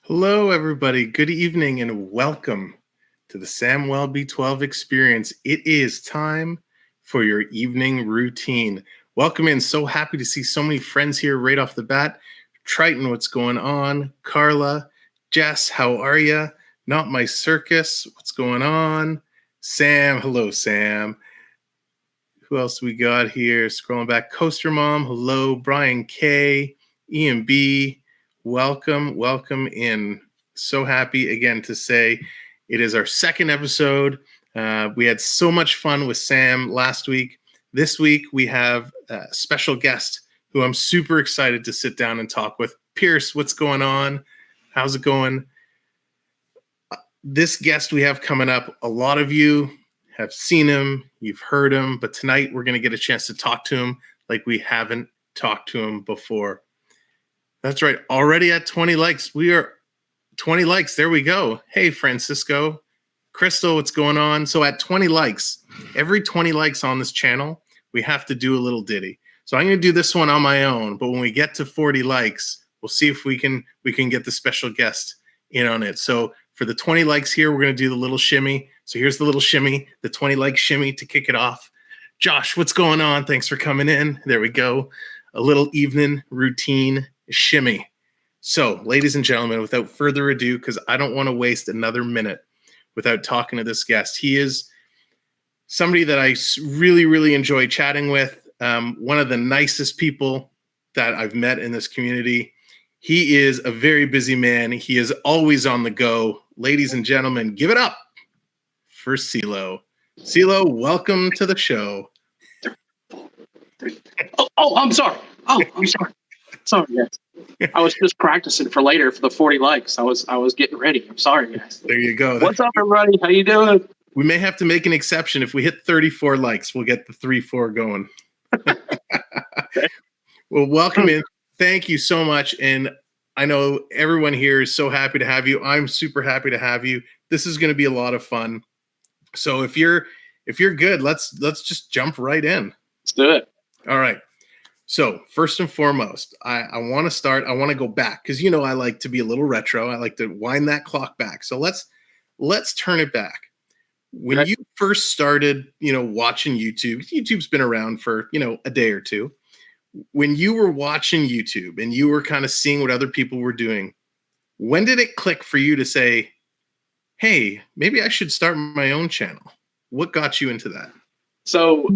Hello, everybody. Good evening and welcome to the Samwell B12 experience. It is time for your evening routine. Welcome in. So happy to see so many friends here right off the bat. Triton, what's going on? Carla, Jess, how are you? Not My Circus, what's going on? Sam, hello, Sam. Who else we got here? Scrolling back. Coaster Mom, hello. Brian K, Ian B, welcome in. So happy again to say it is our second episode. We had so much fun with Sam last week. This week we have a special guest who I'm super excited to sit down and talk with. Pierce, what's going on? How's it going? This guest we have coming up, a lot of you have seen him, you've heard him, but tonight we're going to get a chance to talk to him like we haven't talked to him before. That's right. Already at 20 likes. We are 20 likes. There we go. Hey, Francisco. Crystal, what's going on? So at 20 likes, every 20 likes on this channel, we have to do a little ditty. So I'm going to do this one on my own, but when we get to 40 likes, we'll see if we can get the special guest in on it. So for the 20 likes here, we're going to do the little shimmy. So here's the little shimmy, the 20 like shimmy to kick it off. Josh, what's going on? Thanks for coming in. There we go. A little evening routine shimmy. So, ladies and gentlemen, without further ado, because I don't want to waste another minute without talking to this guest. He is somebody that I really, really enjoy chatting with. One of the nicest people that I've met in this community. He is a very busy man. He is always on the go. Ladies and gentlemen, give it up for CeeLo. CeeLo, welcome to the show. I'm sorry. I'm sorry. Sorry, guys. I was just practicing for later for the 40 likes. I was getting ready. I'm sorry, guys. There you go. What's up, everybody? How you doing? We may have to make an exception. If we hit 34 likes, we'll get the 3-4 going. Well, welcome in. Thank you so much. And I know everyone here is so happy to have you. I'm super happy to have you. This is going to be a lot of fun. So if you're good, let's just jump right in. Let's do it. All right. So first and foremost, I want to go back because, I like to be a little retro. I like to wind that clock back. So let's turn it back. When you first started, watching YouTube's been around for, a day or two. When you were watching YouTube and you were kind of seeing what other people were doing, when did it click for you to say, hey, maybe I should start my own channel? What got you into that? So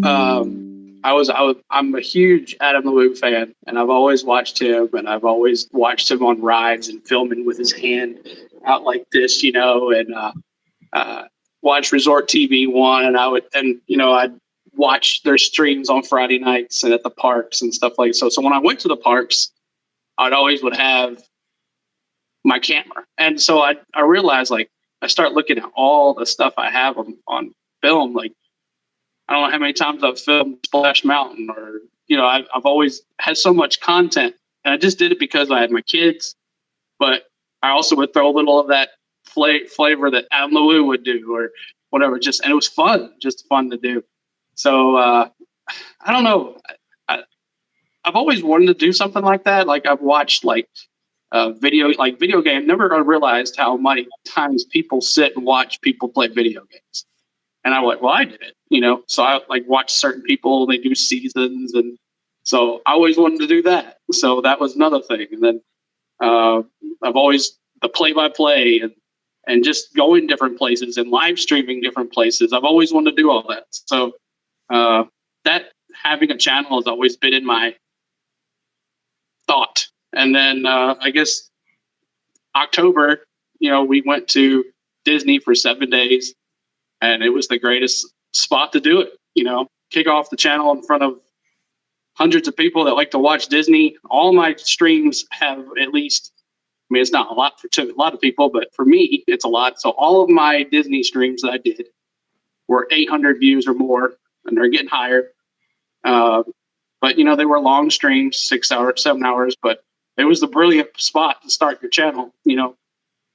I'm a huge Adam LeWoo fan, and I've always watched him, and I've always watched him on rides and filming with his hand out like this, and watch Resort TV 1, and I'd watch their streams on Friday nights and at the parks and stuff like so. So when I went to the parks, I'd always would have my camera, and so I realized, like, I start looking at all the stuff I have on film, like, I don't know how many times I've filmed Splash Mountain, or, I've always had so much content, and I just did it because I had my kids, but I also would throw a little of that flavor that Adam LeWoo would do or whatever, and it was just fun to do. So, I don't know. I've always wanted to do something like that. Like, I've watched video game. Never realized how many times people sit and watch people play video games. And I went, well, I did it, so I watch certain people, they do seasons. And so I always wanted to do that. So that was another thing. And then I've always the play-by-play and just going different places and live streaming different places. I've always wanted to do all that. So that having a channel has always been in my thought. And then I guess October, we went to Disney for 7 days. And it was the greatest spot to do it, kick off the channel in front of hundreds of people that like to watch Disney. All my streams have at least, it's not a lot for a lot of people, but for me, it's a lot. So all of my Disney streams that I did were 800 views or more, and they're getting higher. But, they were long streams, 6 hours, 7 hours, but it was the brilliant spot to start your channel, And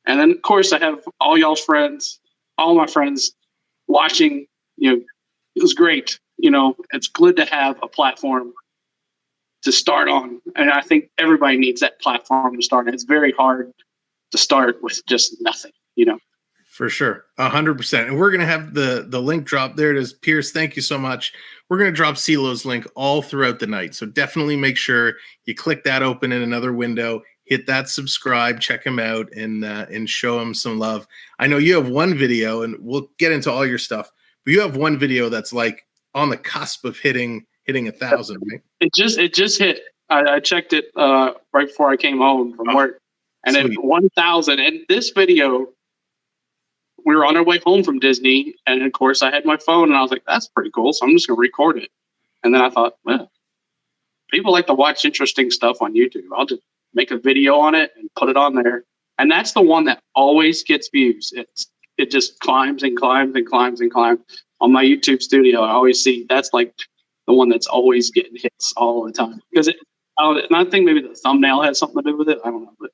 then, of course, I have all y'all's friends, all my friends watching. It was great. It's good to have a platform to start on. And I think everybody needs that platform to start on. It's very hard to start with just nothing, you know. For sure. 100%. And we're going to have the link drop. There it is. Pierce, thank you so much. We're going to drop CeeLo's link all throughout the night. So definitely make sure you click that open in another window, hit that subscribe, check him out, and show him some love. I know you have one video, and we'll get into all your stuff, but you have one video that's like on the cusp of hitting 1,000, right? It just hit. I checked it right before I came home from work, and sweet. then 1,000. And this video, we were on our way home from Disney, and of course I had my phone, and I was like, "That's pretty cool," so I'm just gonna record it. And then I thought, well, people like to watch interesting stuff on YouTube. I'll just make a video on it and put it on there. And that's the one that always gets views. It just climbs and climbs and climbs and climbs. On my YouTube studio, I always see that's like the one that's always getting hits all the time. Because and I think maybe the thumbnail has something to do with it. I don't know, but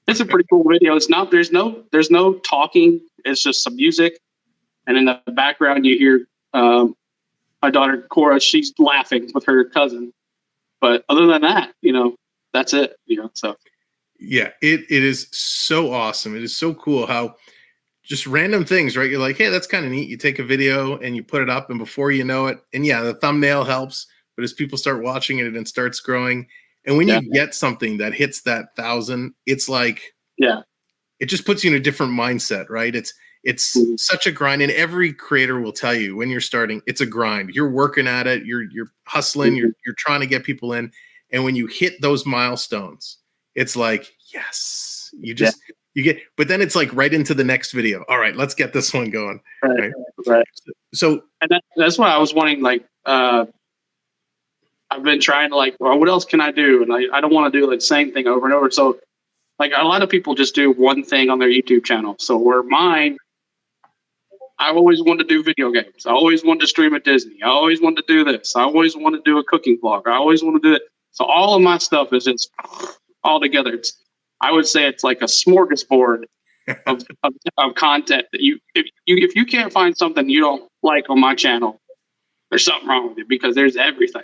it's a pretty cool video. It's not. There's no talking. It's just some music, and in the background you hear my daughter Cora. She's laughing with her cousin. But other than that, you know, that's it. You know, so yeah, it is so awesome. It is so cool how just random things, right? You're like, hey, that's kind of neat. You take a video and you put it up, and before you know it, and yeah, the thumbnail helps. But as people start watching it, it starts growing. And when you get something that hits that 1,000, it's like, it just puts you in a different mindset, right? It's such a grind, and every creator will tell you when you're starting, it's a grind. You're working at it, you're hustling, you're trying to get people in, and when you hit those milestones, it's like, yes, you get. But then it's like right into the next video. All right, let's get this one going. Right. So, and that's why I was wanting, like, I've been trying to, like, well, what else can I do? And I don't want to do like the same thing over and over. So, like, a lot of people just do one thing on their YouTube channel. So where mine, I always wanted to do video games. I always wanted to stream at Disney. I always wanted to do this. I always wanted to do a cooking vlog. I always want to do it. So all of my stuff is just all together. I would say it's like a smorgasbord of content that if you can't find something you don't like on my channel, there's something wrong with it, because there's everything.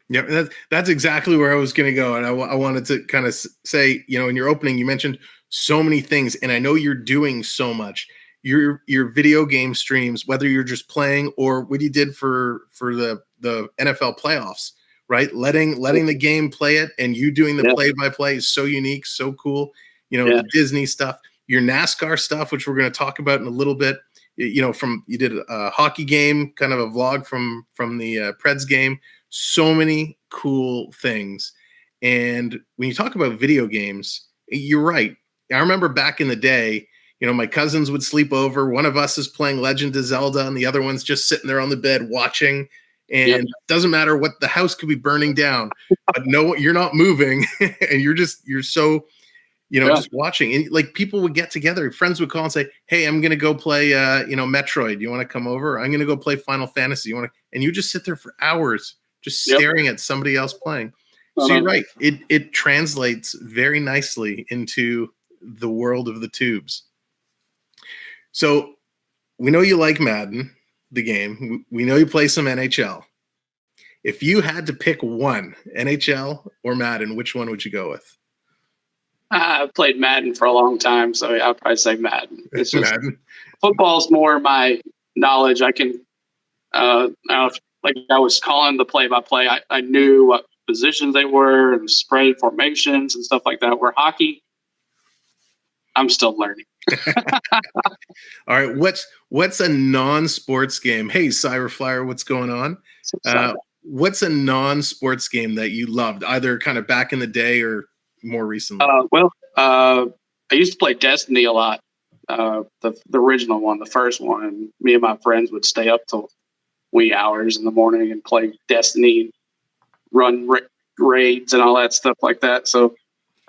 Yeah, that's exactly where I was going to go. And I wanted to kind of say, you know, in your opening, you mentioned so many things, and I know you're doing so much. Your video game streams, whether you're just playing or what you did for the NFL playoffs, right? Letting the game play it, and you doing the play-by-play is so unique, so cool. You know, the Disney stuff, your NASCAR stuff, which we're going to talk about in a little bit. You know, you did a hockey game, kind of a vlog from the Preds game. So many cool things. And when you talk about video games, you're right. I remember back in the day, you know, my cousins would sleep over. One of us is playing Legend of Zelda, and the other one's just sitting there on the bed watching. And it doesn't matter what, the house could be burning down, but no, you're not moving, and you're so, you know, just watching. And like, people would get together, friends would call and say, "Hey, I'm gonna go play Metroid. You want to come over? I'm gonna go play Final Fantasy. You want to?" And you just sit there for hours, just staring at somebody else playing. So you're right. It translates very nicely into the world of the tubes. So we know you like Madden, the game. We know you play some NHL. If you had to pick one, NHL or Madden, which one would you go with? I've played Madden for a long time, so I'll probably say Madden. It's just Madden. Football's more my knowledge. I can, like I was calling the play-by-play, I knew what positions they were and spread formations and stuff like that. Where hockey, I'm still learning. All right, what's a non-sports game? Hey, Cyberflyer, what's going on? What's a non-sports game that you loved, either kind of back in the day or more recently? I used to play Destiny a lot. The original one, the first one, and me and my friends would stay up till wee hours in the morning and play Destiny, run raids and all that stuff like that. So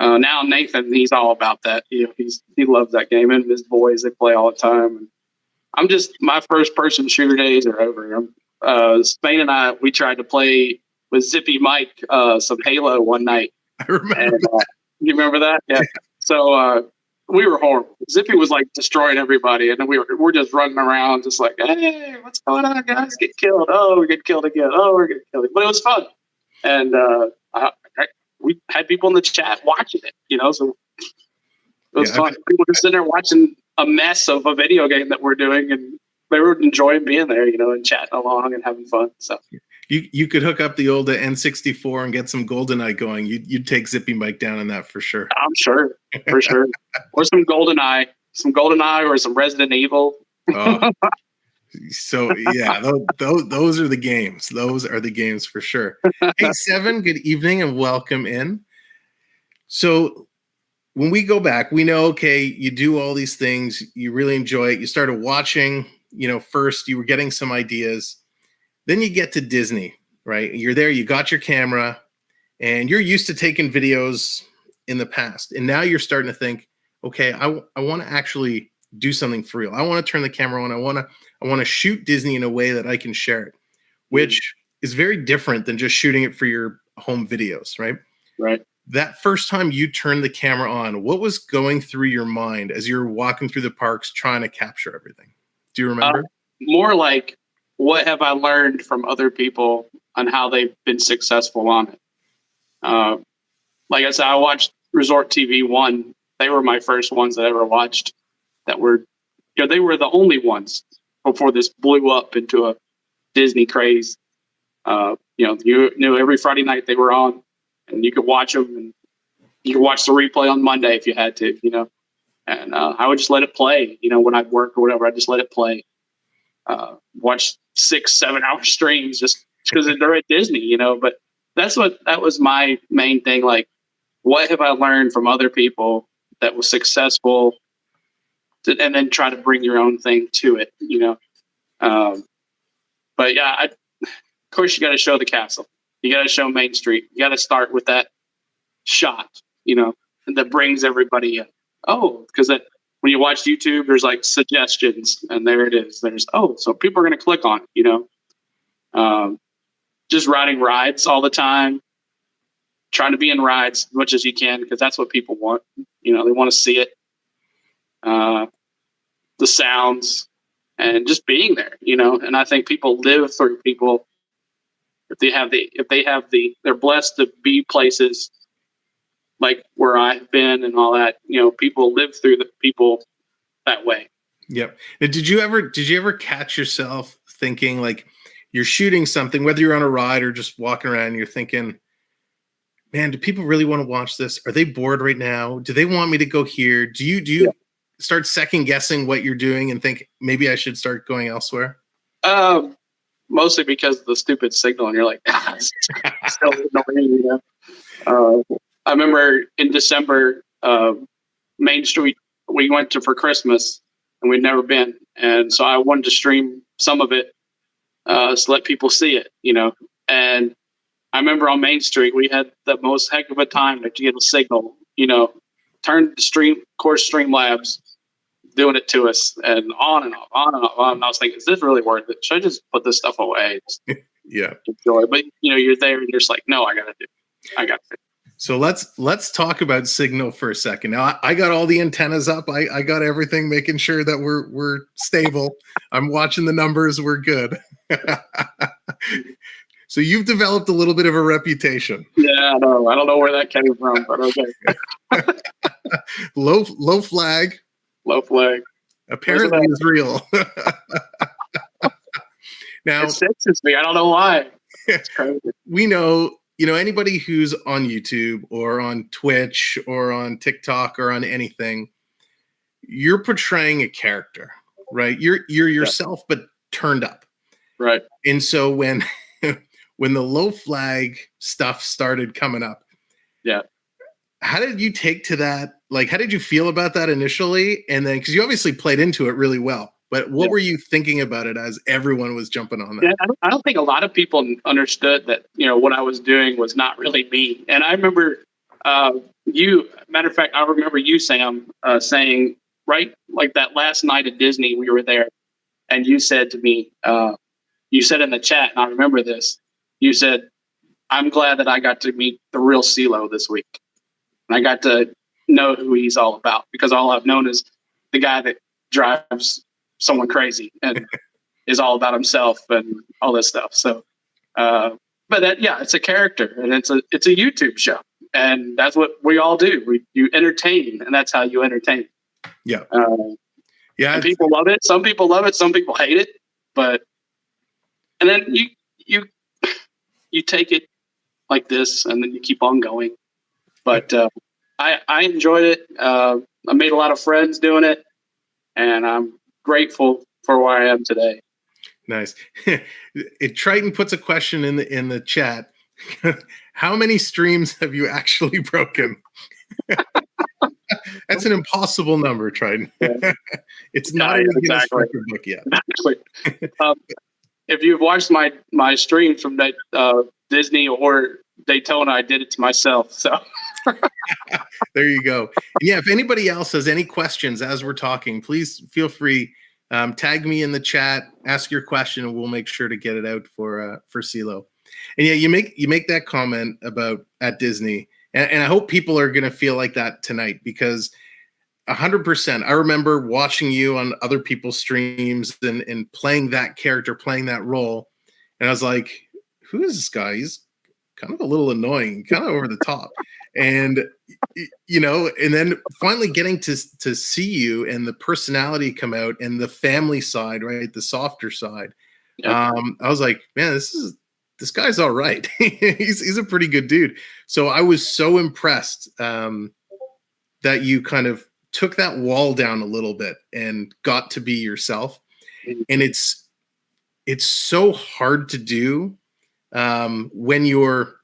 now Nathan, he's all about that. You know, he loves that game, and his boys, they play all the time. And my first person shooter days are over. Spain and I, we tried to play with Zippy Mike some Halo one night. I remember. And, you remember that? Yeah. So we were horrible. Zippy was like destroying everybody, and then we're just running around, just like, "Hey, what's going on, guys? Get killed! Oh, we get killed again! Oh, we're getting killed!" But it was fun, and we had people in the chat watching it. You know, so it It was fun. People just sitting there watching a mess of a video game that we're doing, and they were enjoying being there, and chatting along and having fun. So you could hook up the old N64 and get some GoldenEye going. You'd take Zippy Mike down in that for sure. I'm sure, for sure. Or some GoldenEye, or some Resident Evil. So yeah, those are the games. Those are the games for sure. Hey, Seven, good evening and welcome in. So when we go back, we know, okay, you do all these things, you really enjoy it. You started watching, first you were getting some ideas. Then you get to Disney, right? You're there, you got your camera, and you're used to taking videos in the past. And now you're starting to think, okay, I want to actually do something for real. I want to turn the camera on. I want to shoot Disney in a way that I can share it, which is very different than just shooting it for your home videos, right? Right. That first time you turned the camera on, what was going through your mind as you're walking through the parks trying to capture everything? Do you remember? More like, what have I learned from other people on how they've been successful on it? Like I said, I watched Resort TV 1. They were my first ones that I ever watched that were, they were the only ones before this blew up into a Disney craze. You knew every Friday night they were on, and you could watch them, and you could watch the replay on Monday if you had to, and I would just let it play, when I'd work or whatever. I'd just let it play. Watch 6-7 hour streams just because they're at Disney, but that was my main thing. Like, what have I learned from other people that was successful, and then try to bring your own thing to it, but yeah, of course you got to show the castle. You got to show Main Street. You got to start with that shot, that brings everybody in. Oh, because when you watch YouTube, there's like suggestions, and there it is. So people are going to click on it, just riding rides all the time, trying to be in rides as much as you can, because that's what people want. They want to see it, the sounds, and just being there, and I think people live through people. They're blessed to be places like where I've been and all that, people live through the people that way. Yep. Now, did you ever catch yourself thinking, like, you're shooting something, whether you're on a ride or just walking around, and you're thinking, man, do people really want to watch this? Are they bored right now? Do they want me to go here? Do you start second guessing what you're doing and think maybe I should start going elsewhere? Mostly because of the stupid signal, and you're like, it's still annoying, I remember in December, Main Street, we went to for Christmas, and we'd never been. And so I wanted to stream some of it, to let people see it, And I remember on Main Street, we had the most heck of a time to get a signal, turned the Streamlabs, doing it to us, and on and on and on. And I was thinking, is this really worth it? Should I just put this stuff away? Yeah. Enjoy it. But you're there, and you're just like, no, I got to. So let's talk about signal for a second. Now I got all the antennas up. I got everything, making sure that we're stable. I'm watching the numbers. We're good. So you've developed a little bit of a reputation. Yeah, I know. I don't know where that came from, but okay. Low flag. Low flag. Apparently is real. Now it senses me. I don't know why. It's crazy. We know, anybody who's on YouTube or on Twitch or on TikTok or on anything, you're portraying a character, right? You're yourself, but turned up. Right. And so when the low flag stuff started coming up, yeah. How did you take to that? Like, how did you feel about that initially? And then, because you obviously played into it really well, but what were you thinking about it as everyone was jumping on that? Yeah, I don't think a lot of people understood that, what I was doing was not really me. And I remember matter of fact, I remember you, Sam, saying, right, like that last night at Disney, we were there, and you said to me, you said in the chat, and I remember this, you said, I'm glad that I got to meet the real CeeLo this week. And I got to know who he's all about, because all I've known is the guy that drives someone crazy and is all about himself and all this stuff. So, but that, it's a character, and it's a YouTube show, and that's what we all do. You entertain, and that's how you entertain. Yeah. Yeah. And people love it. Some people love it. Some people hate it. But and then you take it like this, and then you keep on going. But I enjoyed it. I made a lot of friends doing it, and I'm grateful for where I am today. Nice. Triton puts a question in the chat. How many streams have you actually broken? That's an impossible number, Triton. It's not in the Guinness Record book yet. Exactly. If you've watched my streams from that Disney or Daytona, I did it to myself. So there you go. Yeah, if anybody else has any questions as we're talking, please feel free. Tag me in the chat, ask your question, and we'll make sure to get it out for CeeLo. And yeah, you make that comment about at Disney, and I hope people are going to feel like that tonight, because 100%. I remember watching you on other people's streams and playing that character, playing that role, and I was like, "Who is this guy? He's kind of a little annoying, kind of over the top." And and then finally getting to see you and the personality come out and the family side, right, the softer side. Yeah. I was like, man, this guy's all right. he's a pretty good dude. So I was so impressed that you kind of took that wall down a little bit and got to be yourself. And it's so hard to do when you're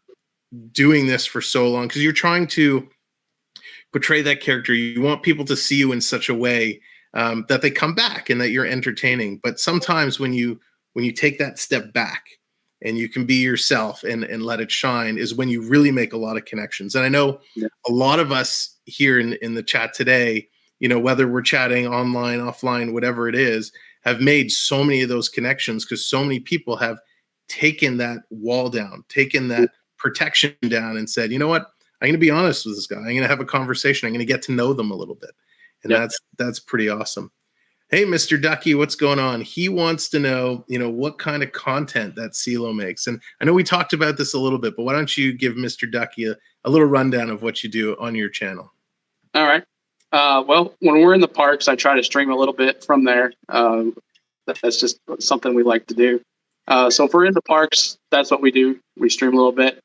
doing this for so long, because you're trying to portray that character. You want people to see you in such a way that they come back and that you're entertaining. But sometimes when you take that step back and you can be yourself and let it shine, is when you really make a lot of connections. And I know a lot of us here in the chat today, whether we're chatting online, offline, whatever it is, have made so many of those connections because so many people have taken that wall down, taken that protection down and said, you know what? I'm going to be honest with this guy. I'm going to have a conversation. I'm going to get to know them a little bit. And that's pretty awesome. Hey, Mr. Ducky, what's going on? He wants to know, what kind of content that CeeLo makes. And I know we talked about this a little bit, but why don't you give Mr. Ducky a little rundown of what you do on your channel? All right. Well, when we're in the parks, I try to stream a little bit from there. That's just something we like to do. So if we're in the parks, that's what we do. We stream a little bit.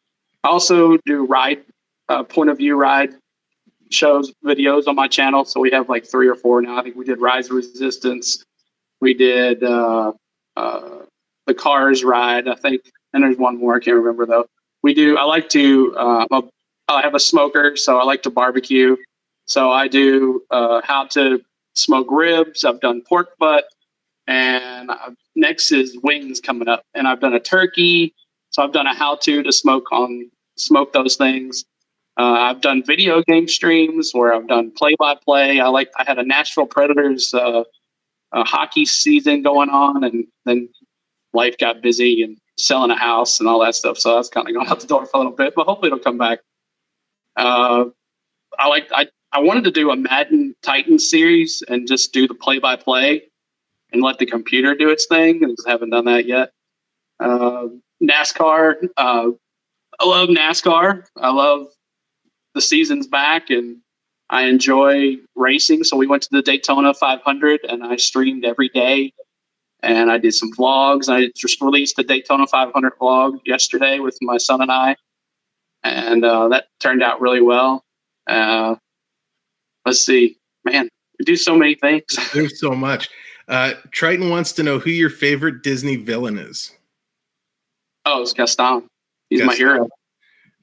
I also do point of view ride shows, videos on my channel. So we have like 3 or 4 now. I think we did Rise of Resistance. We did the Cars ride, I think. And there's one more. I can't remember though. I like to, I have a smoker, so I like to barbecue. So I do how to smoke ribs. I've done pork butt. And next is wings coming up. And I've done a turkey. So I've done a how-to smoke those things. I've done video game streams where I've done play-by-play. I had a Nashville Predators hockey season going on, and then life got busy and selling a house and all that stuff. So that's kind of gone out the door for a little bit, but hopefully it'll come back. I wanted to do a Madden Titans series and just do the play-by-play and let the computer do its thing, and just haven't done that yet. NASCAR. I love NASCAR. I love the season's back, and I enjoy racing. So we went to the Daytona 500, and I streamed every day, and I did some vlogs. I just released the Daytona 500 vlog yesterday with my son and I, and that turned out really well. Let's see, man, we do so many things. There's so much. Triton wants to know who your favorite Disney villain is. Oh, it's Gaston. He's my hero.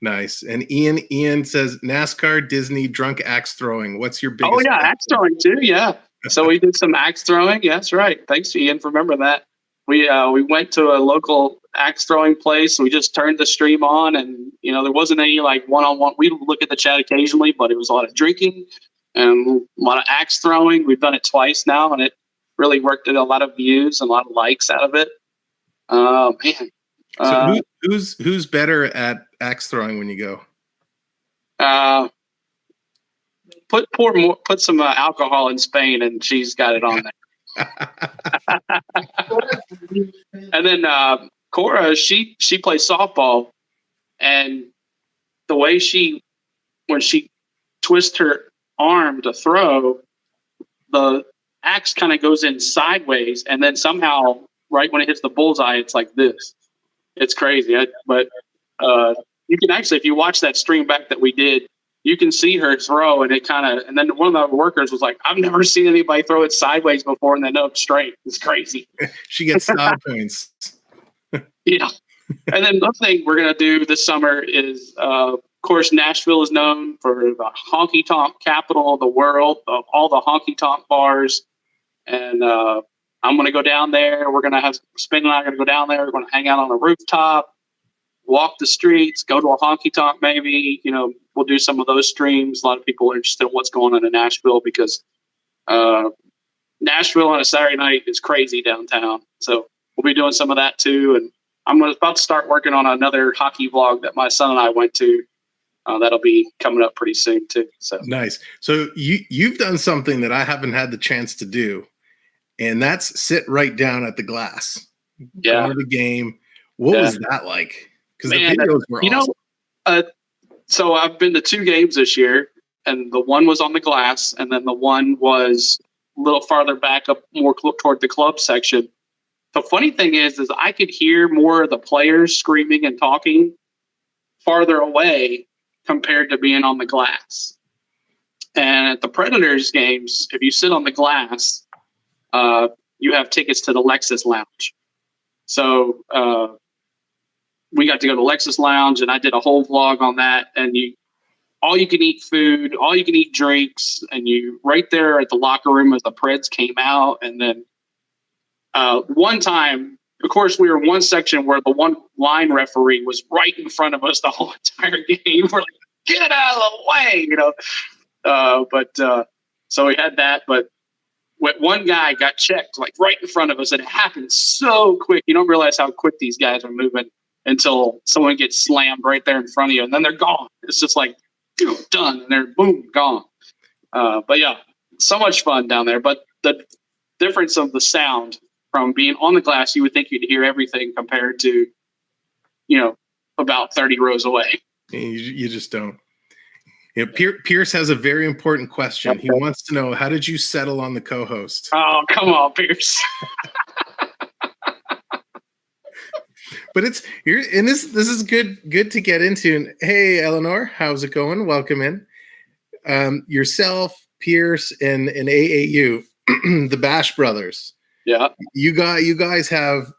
Nice. And Ian says NASCAR, Disney, drunk axe throwing. What's your biggest? Oh yeah, axe throwing too. Yeah. So we did some axe throwing. Yeah, that's right. Thanks, Ian, for remembering that. We went to a local axe throwing place. We just turned the stream on, and there wasn't any like one-on-one. We look at the chat occasionally, but it was a lot of drinking and a lot of axe throwing. We've done it twice now, and it really worked at a lot of views and a lot of likes out of it. Man. So who's better at axe throwing when you go? Put some alcohol in Spain, and she's got it on there. And then Cora, she plays softball, and the way she when she twists her arm to throw, the axe kind of goes in sideways, and then somehow, right when it hits the bullseye, it's like this. It's crazy. But you can actually, if you watch that stream back that we did, you can see her throw, and and then one of the workers was like, I've never seen anybody throw it sideways before and then up straight. It's crazy. She gets style points. Yeah. And then the thing we're going to do this summer is, of course, Nashville is known for the honky tonk capital of the world, of all the honky tonk bars. And I'm going to go down there. We're going to have Spin and I are going to go down there. We're going to hang out on a rooftop, walk the streets, go to a honky tonk maybe. We'll do some of those streams. A lot of people are interested in what's going on in Nashville because Nashville on a Saturday night is crazy downtown. So we'll be doing some of that too. And I'm about to start working on another hockey vlog that my son and I went to. That'll be coming up pretty soon too. So nice. So you've done something that I haven't had the chance to do, and that's sit right down at the glass. Yeah. Go to the game. What was that like? Because the videos were awesome. So I've been to 2 games this year, and the one was on the glass, and then the one was a little farther back up, more toward the club section. The funny thing is I could hear more of the players screaming and talking farther away compared to being on the glass. And at the Predators games, if you sit on the glass, you have tickets to the Lexus Lounge. So we got to go to Lexus Lounge, and I did a whole vlog on that. And all you can eat food, all you can eat drinks, and you right there at the locker room as the Preds came out. And then one time, of course, we were in one section where the one line referee was right in front of us the whole entire game. We're like, get out of the way, so we had that. But one guy got checked like right in front of us, and it happened so quick. You don't realize how quick these guys are moving until someone gets slammed right there in front of you, and then they're gone. It's just like, done, and they're boom, gone. But yeah, so much fun down there. But the difference of the sound from being on the glass, you would think you'd hear everything compared to, about 30 rows away. You just don't. Pierce has a very important question. He wants to know, how did you settle on the co-host? Oh, come on, Pierce. But it's here, and this is good to get into. And hey, Eleanor, how's it going? Welcome in. Yourself, Pierce, and AAU, the Bash Brothers. Yeah, you guys have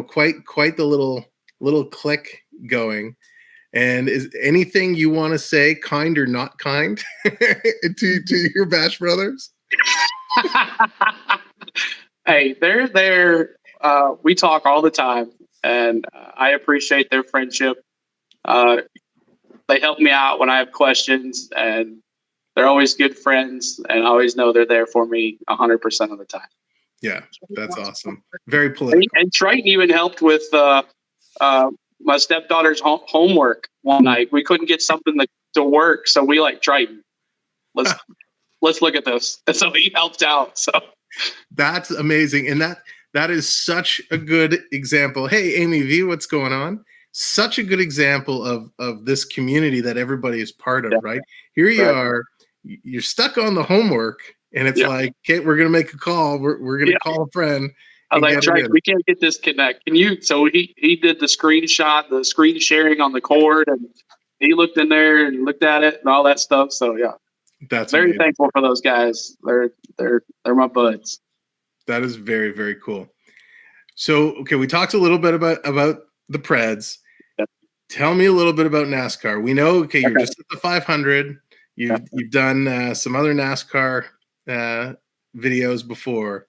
quite the little clique going. And is anything you want to say, kind or not kind, to your Bash Brothers? Hey, they're there. We talk all the time, and I appreciate their friendship. They help me out when I have questions, and they're always good friends, and I always know they're there for me 100% of the time. Yeah, that's awesome. Very political. And Triton even helped with my stepdaughter's homework one night. We couldn't get something to work, so we like Triton. Let's look at this. And so he helped out. So that's amazing, and that is such a good example. Hey, Amy V, what's going on? Such a good example of this community that everybody is part of, right? Here you are, you're stuck on the homework, and it's like, okay, we're gonna make a call. We're gonna call a friend. I was like, Triton, we can't get this connect. Can you? So he did the screenshot, the screen sharing on the cord, and he looked in there and looked at it and all that stuff. So yeah, that's very amazing. Thankful for those guys. They're my buds. That is very, very cool. So okay, we talked a little bit about the Preds. Yep. Tell me a little bit about NASCAR. We know, okay, you're just at the 500. You've done some other NASCAR videos before.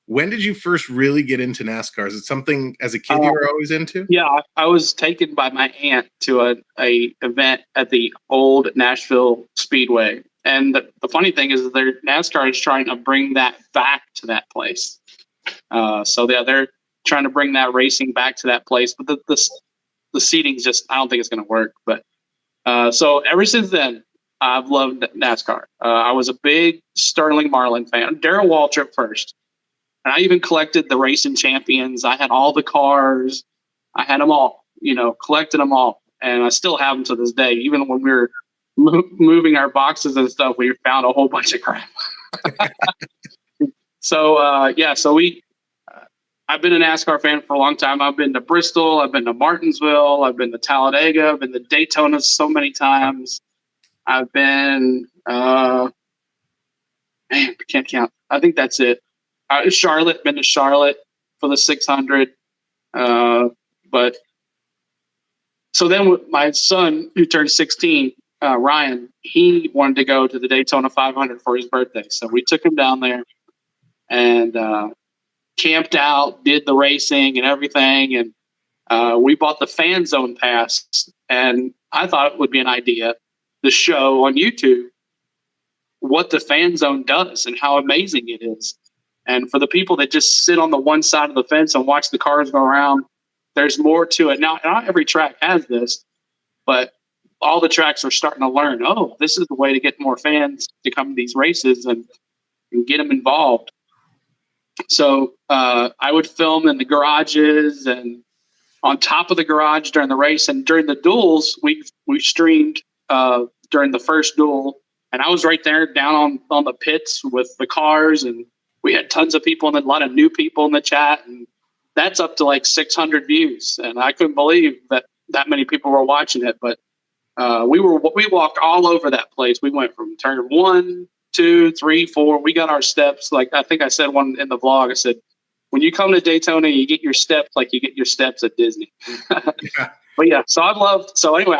When did you first really get into NASCAR? Is it something as a kid you were always into? Yeah, I was taken by my aunt to a event at the old Nashville Speedway. And the funny thing is that NASCAR is trying to bring that back to that place. So they're trying to bring that racing back to that place. But the seating's just, I don't think it's going to work. But so ever since then, I've loved NASCAR. I was a big Sterling Marlin fan. Darrell Waltrip first. And I even collected the racing champions. I had all the cars. I had them all, collected them all. And I still have them to this day. Even when we were moving our boxes and stuff, we found a whole bunch of crap. So I've been a NASCAR fan for a long time. I've been to Bristol, I've been to Martinsville, I've been to Talladega, I've been to Daytona so many times. I've been, man, I can't count. I think that's it. Charlotte, been to Charlotte for the 600. But so then with my son, who turned 16, Ryan, he wanted to go to the Daytona 500 for his birthday. So we took him down there and camped out, did the racing and everything. And we bought the fan zone pass. And I thought it would be an idea to show on YouTube what the fan zone does and how amazing it is. And for the people that just sit on the one side of the fence and watch the cars go around, there's more to it. Now, not every track has this, but all the tracks are starting to learn, oh, this is the way to get more fans to come to these races and get them involved. So I would film in the garages and on top of the garage during the race. And during the duels, we streamed during the first duel. And I was right there down on the pits with the cars. And we had tons of people and a lot of new people in the chat. And that's up to like 600 views. And I couldn't believe that many people were watching it. But we walked all over that place. We went from turn 1, 2, 3, 4. We got our steps. Like I think I said one in the vlog. I said, when you come to Daytona, you get your steps like you get your steps at Disney. Yeah. But yeah, so anyway,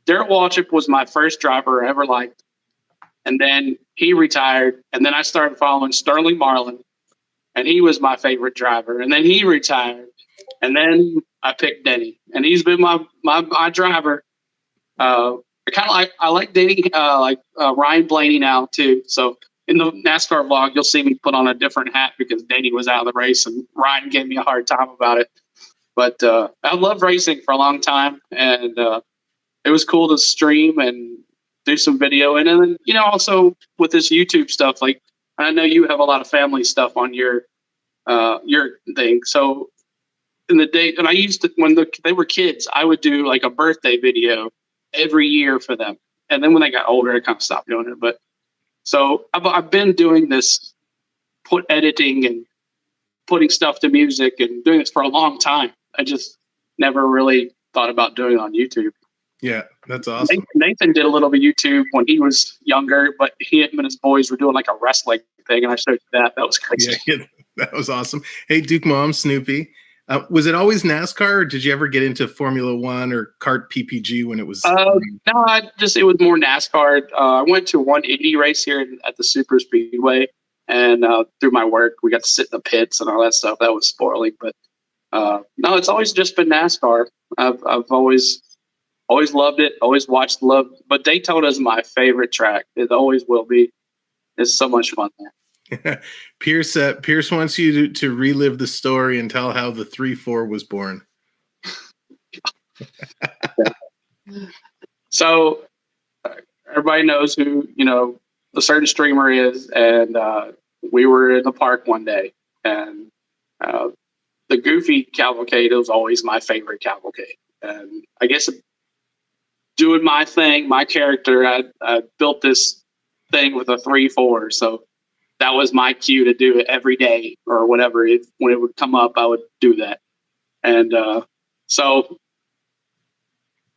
Darrell Waltrip was my first driver I ever liked. And then he retired. And then I started following Sterling Marlin. And he was my favorite driver. And then he retired. And then I picked Denny. And he's been my driver. I like dating Ryan Blaney now too. So in the NASCAR vlog, you'll see me put on a different hat because Denny was out of the race and Ryan gave me a hard time about it. But I loved racing for a long time, and it was cool to stream and do some video. And then also with this YouTube stuff, like I know you have a lot of family stuff on your thing. So in the day, and I used to when they were kids, I would do like a birthday video every year for them. And then when they got older, I kind of stopped doing it. But so I've been doing this, editing and putting stuff to music and doing this for a long time. I just never really thought about doing it on YouTube. Yeah, that's awesome. Nathan did a little bit of YouTube when he was younger, but him and his boys were doing like a wrestling thing, and I showed you that. That was crazy. Yeah, that was awesome. Hey, Duke Mom, Snoopy. Was it always NASCAR, or did you ever get into Formula One or kart PPG when it was? No, it was more NASCAR. I went to one Indy race here at the Super Speedway, and through my work, we got to sit in the pits and all that stuff. That was spoiling, but no, it's always just been NASCAR. I've always loved it. Always watched but Daytona is my favorite track. It always will be. It's so much fun there. Pierce wants you to relive the story and tell how the 3-4 was born. So everybody knows who a certain streamer is, and we were in the park one day, and the Goofy cavalcade was always my favorite cavalcade. And I guess doing my thing, my character, I built this thing with a 3-4, so that was my cue to do it every day or whatever. When it would come up, I would do that. And so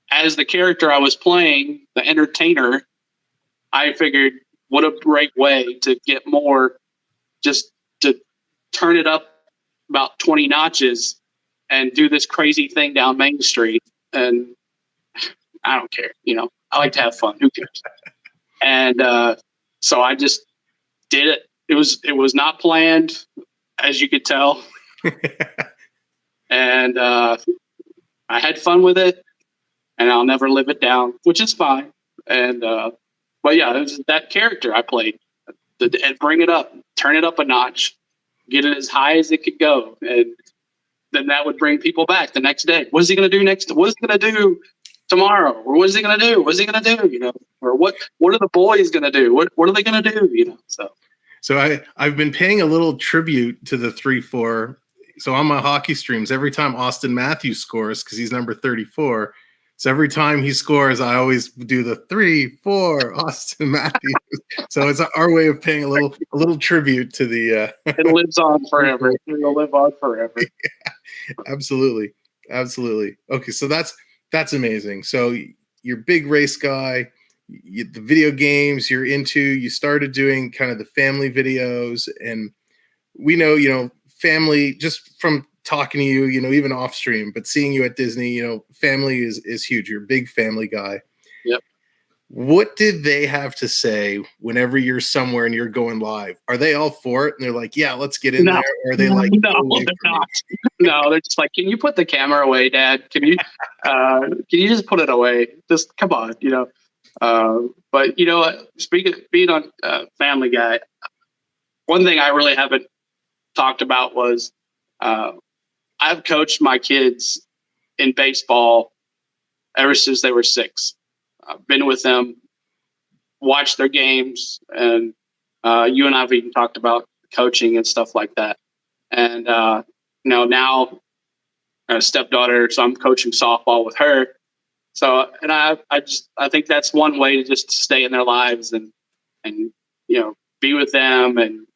as the character I was playing, the entertainer, I figured what a great way to get more, just to turn it up about 20 notches and do this crazy thing down Main Street. And I don't care, I like to have fun. Who cares? And so I just did it. It was not planned, as you could tell. And I had fun with it, and I'll never live it down, which is fine. And but yeah, it was that character I played. And bring it up, turn it up a notch, get it as high as it could go, and then that would bring people back the next day. What is he going to do next? What is he going to do tomorrow? Or what is he going to do? What's he going to do? Or what are the boys going to do? What are they going to do? So I've been paying a little tribute to the 3-4. So on my hockey streams, every time Austin Matthews scores, because he's number 34, So every time he scores, I always do the 3-4 Austin Matthews. So it's our way of paying a little tribute to the. It lives on forever. It'll live on forever. Absolutely. Okay, so that's amazing. So you're a big race guy. The video games you're into. You started doing kind of the family videos, and we know family just from talking to you, even off stream, but seeing you at Disney, family is huge. You're a big family guy. Yep. What did they have to say whenever you're somewhere and you're going live? Are they all for it? And they're like, yeah, let's get in there. Or are they like, no, they're not. No, they're just like, can you put the camera away, Dad? Can you just put it away? Just come on, But speaking being on Family Guy, one thing I really haven't talked about was I've coached my kids in baseball ever since they were 6. I've been with them, watched their games, and you and I have even talked about coaching and stuff like that. And now a stepdaughter, so I'm coaching softball with her. So, and I think that's one way to just stay in their lives and be with them and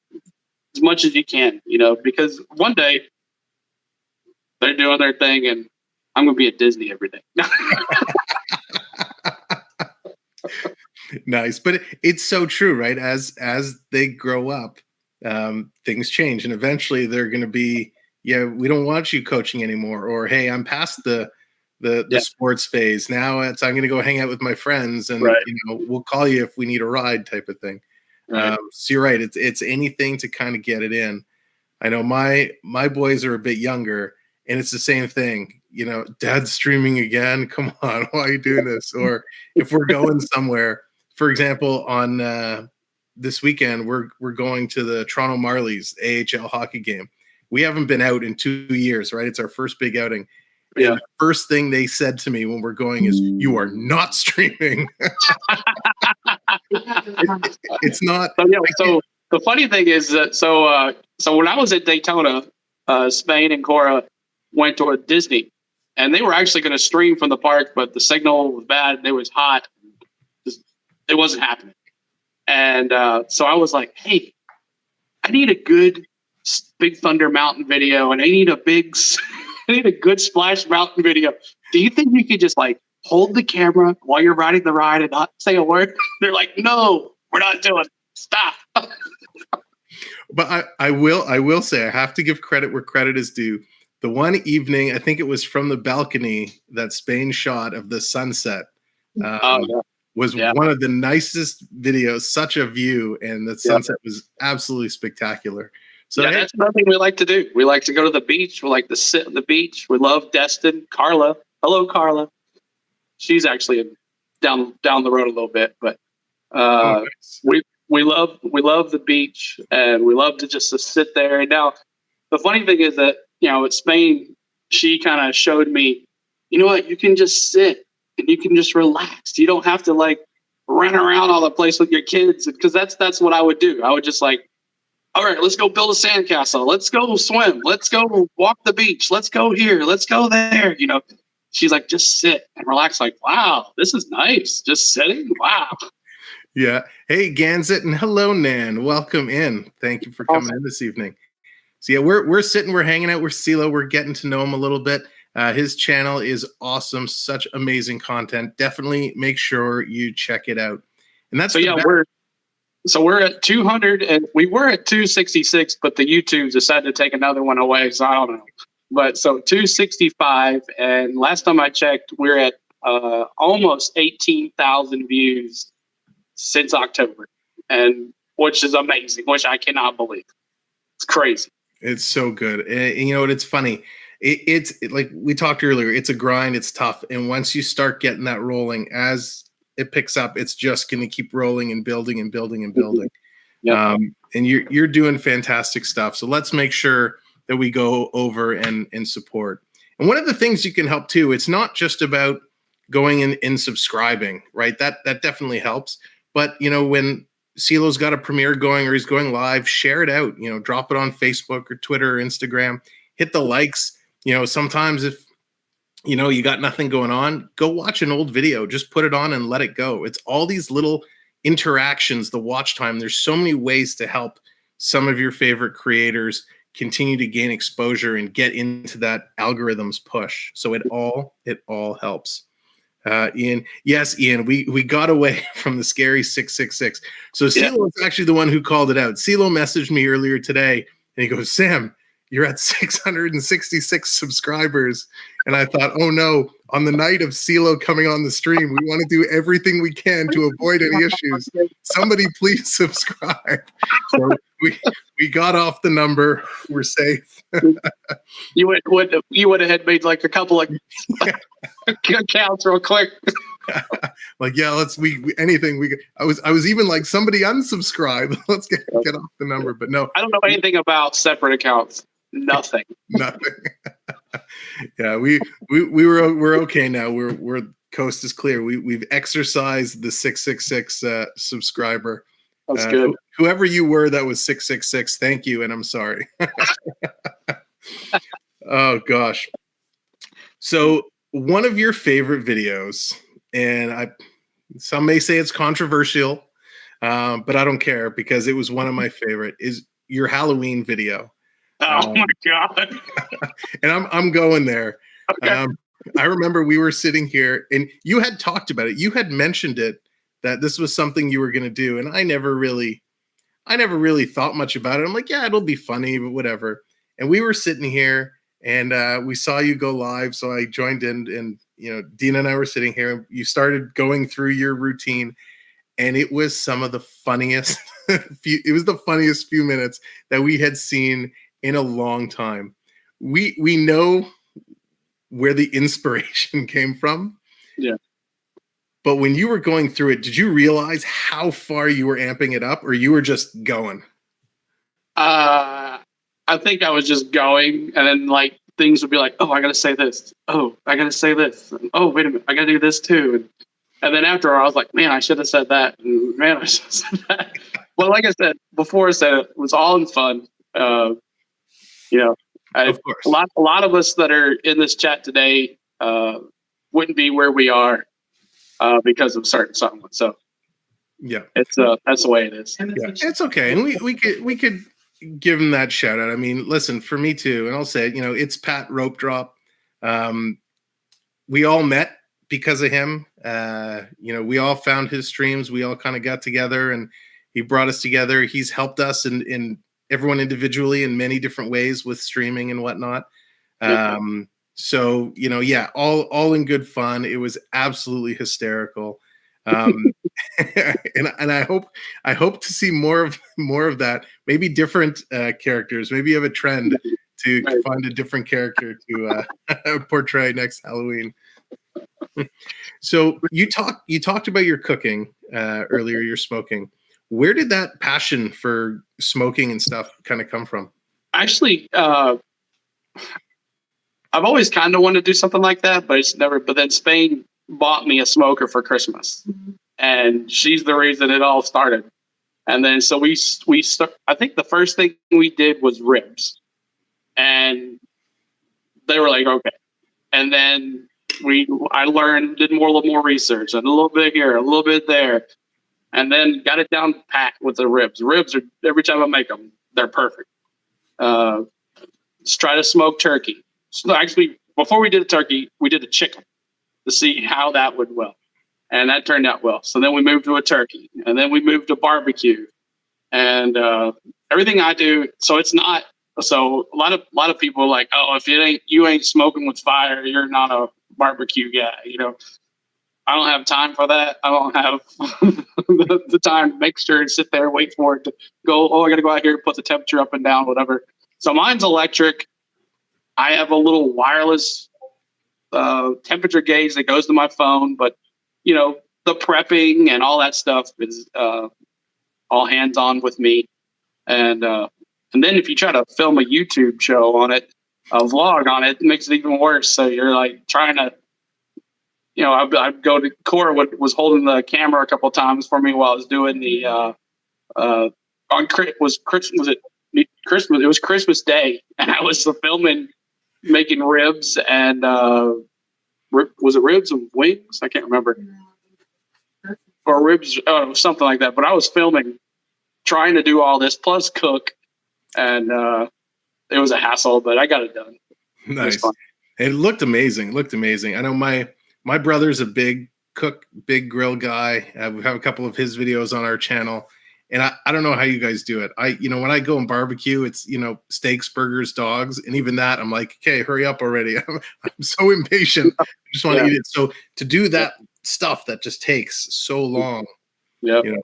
as much as you can, because one day they're doing their thing and I'm going to be at Disney every day. Nice. But it's so true, right? As they grow up, things change, and eventually they're going to be, we don't want you coaching anymore, or, hey, I'm past the sports phase. Now I'm going to go hang out with my friends, and right. We'll call you if we need a ride, type of thing. Right. So you're right. It's anything to kind of get it in. I know my boys are a bit younger, and it's the same thing. Dad's streaming again. Come on, why are you doing this? Or if we're going somewhere, for example, on this weekend, we're going to the Toronto Marlies AHL hockey game. We haven't been out in 2 years, right? It's our first big outing. Yeah. And the first thing they said to me when we're going is, "You are not streaming." It's not. So the funny thing is that so when I was at Daytona, Spain and Cora went to a Disney, and they were actually going to stream from the park, but the signal was bad and it was hot. It wasn't happening. And so I was like, hey, I need a good Big Thunder Mountain video, and I need a good Splash Mountain video. Do you think you could just hold the camera while you're riding the ride and not say a word? They're like, no, we're not doing it. Stop. But I will say, I have to give credit where credit is due. The one evening, I think it was from the balcony that Spain shot of the sunset. Was one of the nicest videos, such a view, and the sunset was absolutely spectacular. So that's another thing we like to do. We like to go to the beach. We like to sit on the beach. We love Destin. Carla. Hello, Carla. She's actually down the road a little bit, but nice. we love the beach, and we love to just sit there. And now the funny thing is that, at Spain, she kind of showed me, what, you can just sit and you can just relax. You don't have to run around all the place with your kids, because that's what I would do. I would just all right, let's go build a sandcastle. Let's go swim. Let's go walk the beach. Let's go here. Let's go there. She's like, just sit and relax. Like, wow, this is nice. Just sitting. Wow. Yeah. Hey, Ganzit, and hello, Nan. Welcome in. Thank you for coming in this evening. So we're sitting, we're hanging out with CeeLo. We're getting to know him a little bit. His channel is awesome. Such amazing content. Definitely make sure you check it out. And that's we're at 200, and we were at 266, but the YouTube decided to take another one away, so I don't know. But so 265, and last time I checked, we're at almost 18,000 views since October, and which is amazing, which I cannot believe. It's crazy. It's so good. And it's funny. It's like we talked earlier, it's a grind, it's tough. And once you start getting that rolling, as it picks up, it's just going to keep rolling and building and building and building. Yep. And you're doing fantastic stuff. So let's make sure that we go over and support. And one of the things you can help too, it's not just about going in and subscribing, right? That definitely helps. But, when CeeLo's got a premiere going or he's going live, share it out, drop it on Facebook or Twitter or Instagram, hit the likes. Sometimes if you got nothing going on, go watch an old video. Just put it on and let it go. It's all these little interactions, the watch time. There's so many ways to help some of your favorite creators continue to gain exposure and get into that algorithm's push. So it all helps. Ian, yes, Ian, we got away from the scary 666. So CeeLo is actually the one who called it out. CeeLo messaged me earlier today and he goes, Sam, you're at 666 subscribers. And I thought, oh no, on the night of CeeLo coming on the stream, we want to do everything we can to avoid any issues. Somebody please subscribe. So we got off the number. We're safe. You would have had made like a couple of accounts real quick. Like, yeah, I was even like, somebody unsubscribe. Let's get off the number. But no, I don't know anything about separate accounts. Nothing. Yeah, we're okay now. We're coast is clear. We've exercised the 666 subscriber. That's good. Whoever you were that was 666, thank you, and I'm sorry. Oh gosh. So one of your favorite videos, and some may say it's controversial, but I don't care because it was one of my favorite, is your Halloween video. Oh my God. And I'm going there. Okay. I remember we were sitting here and you had talked about it. You had mentioned it, that this was something you were going to do. And I never really thought much about it. I'm like, yeah, it'll be funny, but whatever. And we were sitting here and we saw you go live. So I joined in and, Dina and I were sitting here and you started going through your routine. And it was some of the funniest, it was the funniest few minutes that we had seen in a long time. We know where the inspiration came from. Yeah. But when you were going through it, did you realize how far you were amping it up or you were just going? I think I was just going and then like things would be like, oh, I got to say this. Oh, I got to say this. And, oh, wait a minute. I got to do this too. And then after I was like, man, I should have said that. And man, I should have said that. Well, like I said before, I said it was all in fun. Of course. A lot of us that are in this chat today wouldn't be where we are because of certain someone. So yeah, it's that's the way it is. Yeah, it's okay, and we could give him that shout out. I mean, listen, for me too, and I'll say it, it's Pat Rope Drop. We all met because of him. We all found his streams. We all kind of got together, and he brought us together. He's helped us in everyone individually in many different ways with streaming and whatnot. So, all in good fun. It was absolutely hysterical. And I hope to see more of that, maybe different characters. Maybe you have a trend to find a different character to portray next Halloween. So you talked about your cooking earlier, your smoking. Where did that passion for smoking and stuff kind of come from? Actually, I've always kind of wanted to do something like that, but it's never. But then Spain bought me a smoker for Christmas, and she's the reason it all started. And then so we I think the first thing we did was ribs, and they were like, okay. And then I learned, did a little more research, and a little bit here, a little bit there. And then got it down pat with the ribs. Ribs are, every time I make them, they're perfect. Let's try to smoke turkey. So actually, before we did the turkey, we did the chicken to see how that would well. And that turned out well. So then we moved to a turkey. And then we moved to barbecue. And everything I do, so it's not, so a lot of people are like, oh, if you ain't smoking with fire, you're not a barbecue guy, I don't have time for that. I don't have the time to make sure and sit there and wait for it to go. Oh, I got to go out here and put the temperature up and down, whatever. So mine's electric. I have a little wireless temperature gauge that goes to my phone, but the prepping and all that stuff is all hands on with me. And then if you try to film a YouTube show on it, a vlog on it, it makes it even worse. So you're like trying to. I'd go to Cora was holding the camera a couple of times for me while I was doing the it was Christmas Day, and I was filming making ribs and was it ribs and wings? I can't remember. Or ribs, something like that. But I was filming, trying to do all this plus cook, and it was a hassle, but I got it done. Nice. It looked amazing. I know my brother's a big cook, big grill guy. We have a couple of his videos on our channel. And I don't know how you guys do it. When I go and barbecue, it's, steaks, burgers, dogs. And even that, I'm like, okay, hurry up already. I'm so impatient. I just want to eat it. So to do that stuff that just takes so long. Yeah. Yeah.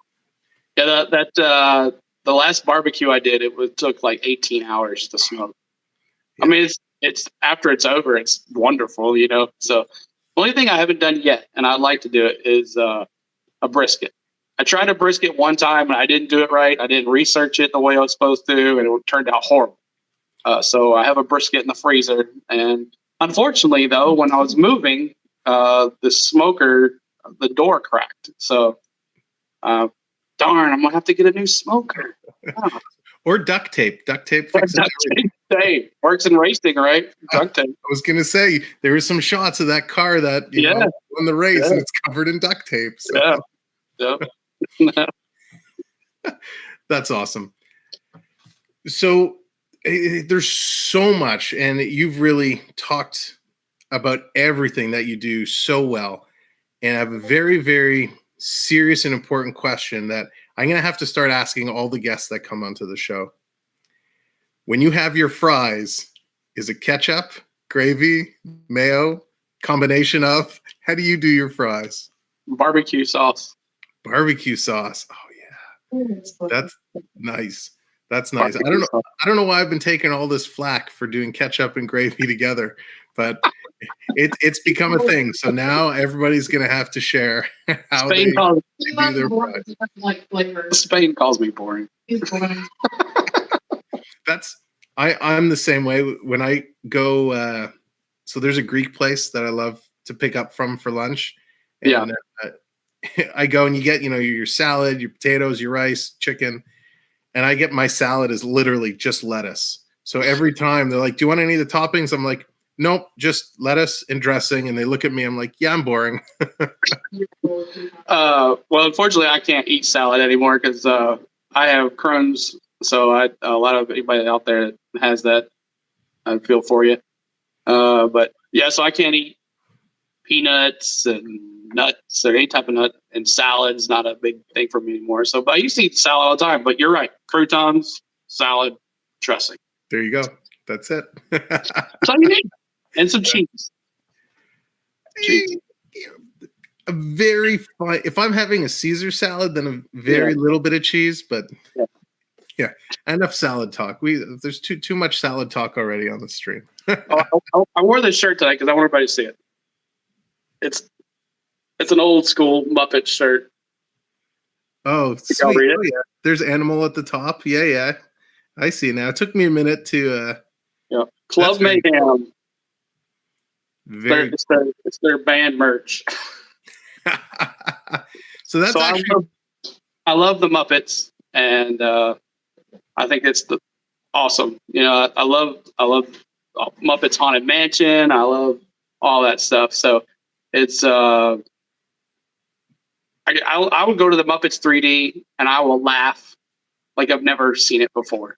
The last barbecue I did, took like 18 hours to smoke. Yeah. I mean, it's after it's over, it's wonderful, So the only thing I haven't done yet, and I'd like to do it, is a brisket. I tried a brisket one time and I didn't do it right. I didn't research it the way I was supposed to, and it turned out horrible. So I have a brisket in the freezer. And unfortunately, though, when I was moving, the smoker, the door cracked. So, darn, I'm going to have to get a new smoker. Oh. Or duct tape. Duct tape fixes everything. Hey, works in racing, right? Duct tape. I was going to say, there were some shots of that car that, you know, won the race, and it's covered in duct tape. So. Yeah. That's awesome. So there's so much, and you've really talked about everything that you do so well. And I have a very, very serious and important question that I'm going to have to start asking all the guests that come onto the show. When you have your fries, is it ketchup, gravy, mayo, combination of? How do you do your fries? Barbecue sauce. Barbecue sauce. Oh yeah, that's nice. That's nice. I don't know why I've been taking all this flack for doing ketchup and gravy together, but it's become a thing. So now everybody's gonna have to share how they do their fries. Spain calls me boring. I'm the same way. When I go, so there's a Greek place that I love to pick up from for lunch. And, I go and you get, your salad, your potatoes, your rice, chicken. And I get my salad is literally just lettuce. So every time they're like, do you want any of the toppings? I'm like, nope, just lettuce and dressing. And they look at me. I'm like, yeah, I'm boring. Well, unfortunately, I can't eat salad anymore because I have Crohn's. So a lot of anybody out there that has that, I feel for you. But yeah, so I can't eat peanuts and nuts or any type of nut, and salad's not a big thing for me anymore. So, but I used to eat salad all the time. But you're right, croutons, salad, dressing. There you go. That's it. That's all you need, and some cheese. A very fine. If I'm having a Caesar salad, then a very little bit of cheese. But yeah, enough salad talk. There's too much salad talk already on the stream. I wore this shirt tonight because I want everybody to see it. It's an old school Muppet shirt. Oh, sweet. Read it? Oh, yeah. There's animal at the top. Yeah. I see now. It took me a minute to. Club Mayhem. Very. It's their band merch. So that's actually. I love the Muppets, and I think it's awesome. I love Muppets Haunted Mansion. I love all that stuff. So it's I would go to the Muppets 3D and I will laugh like I've never seen it before.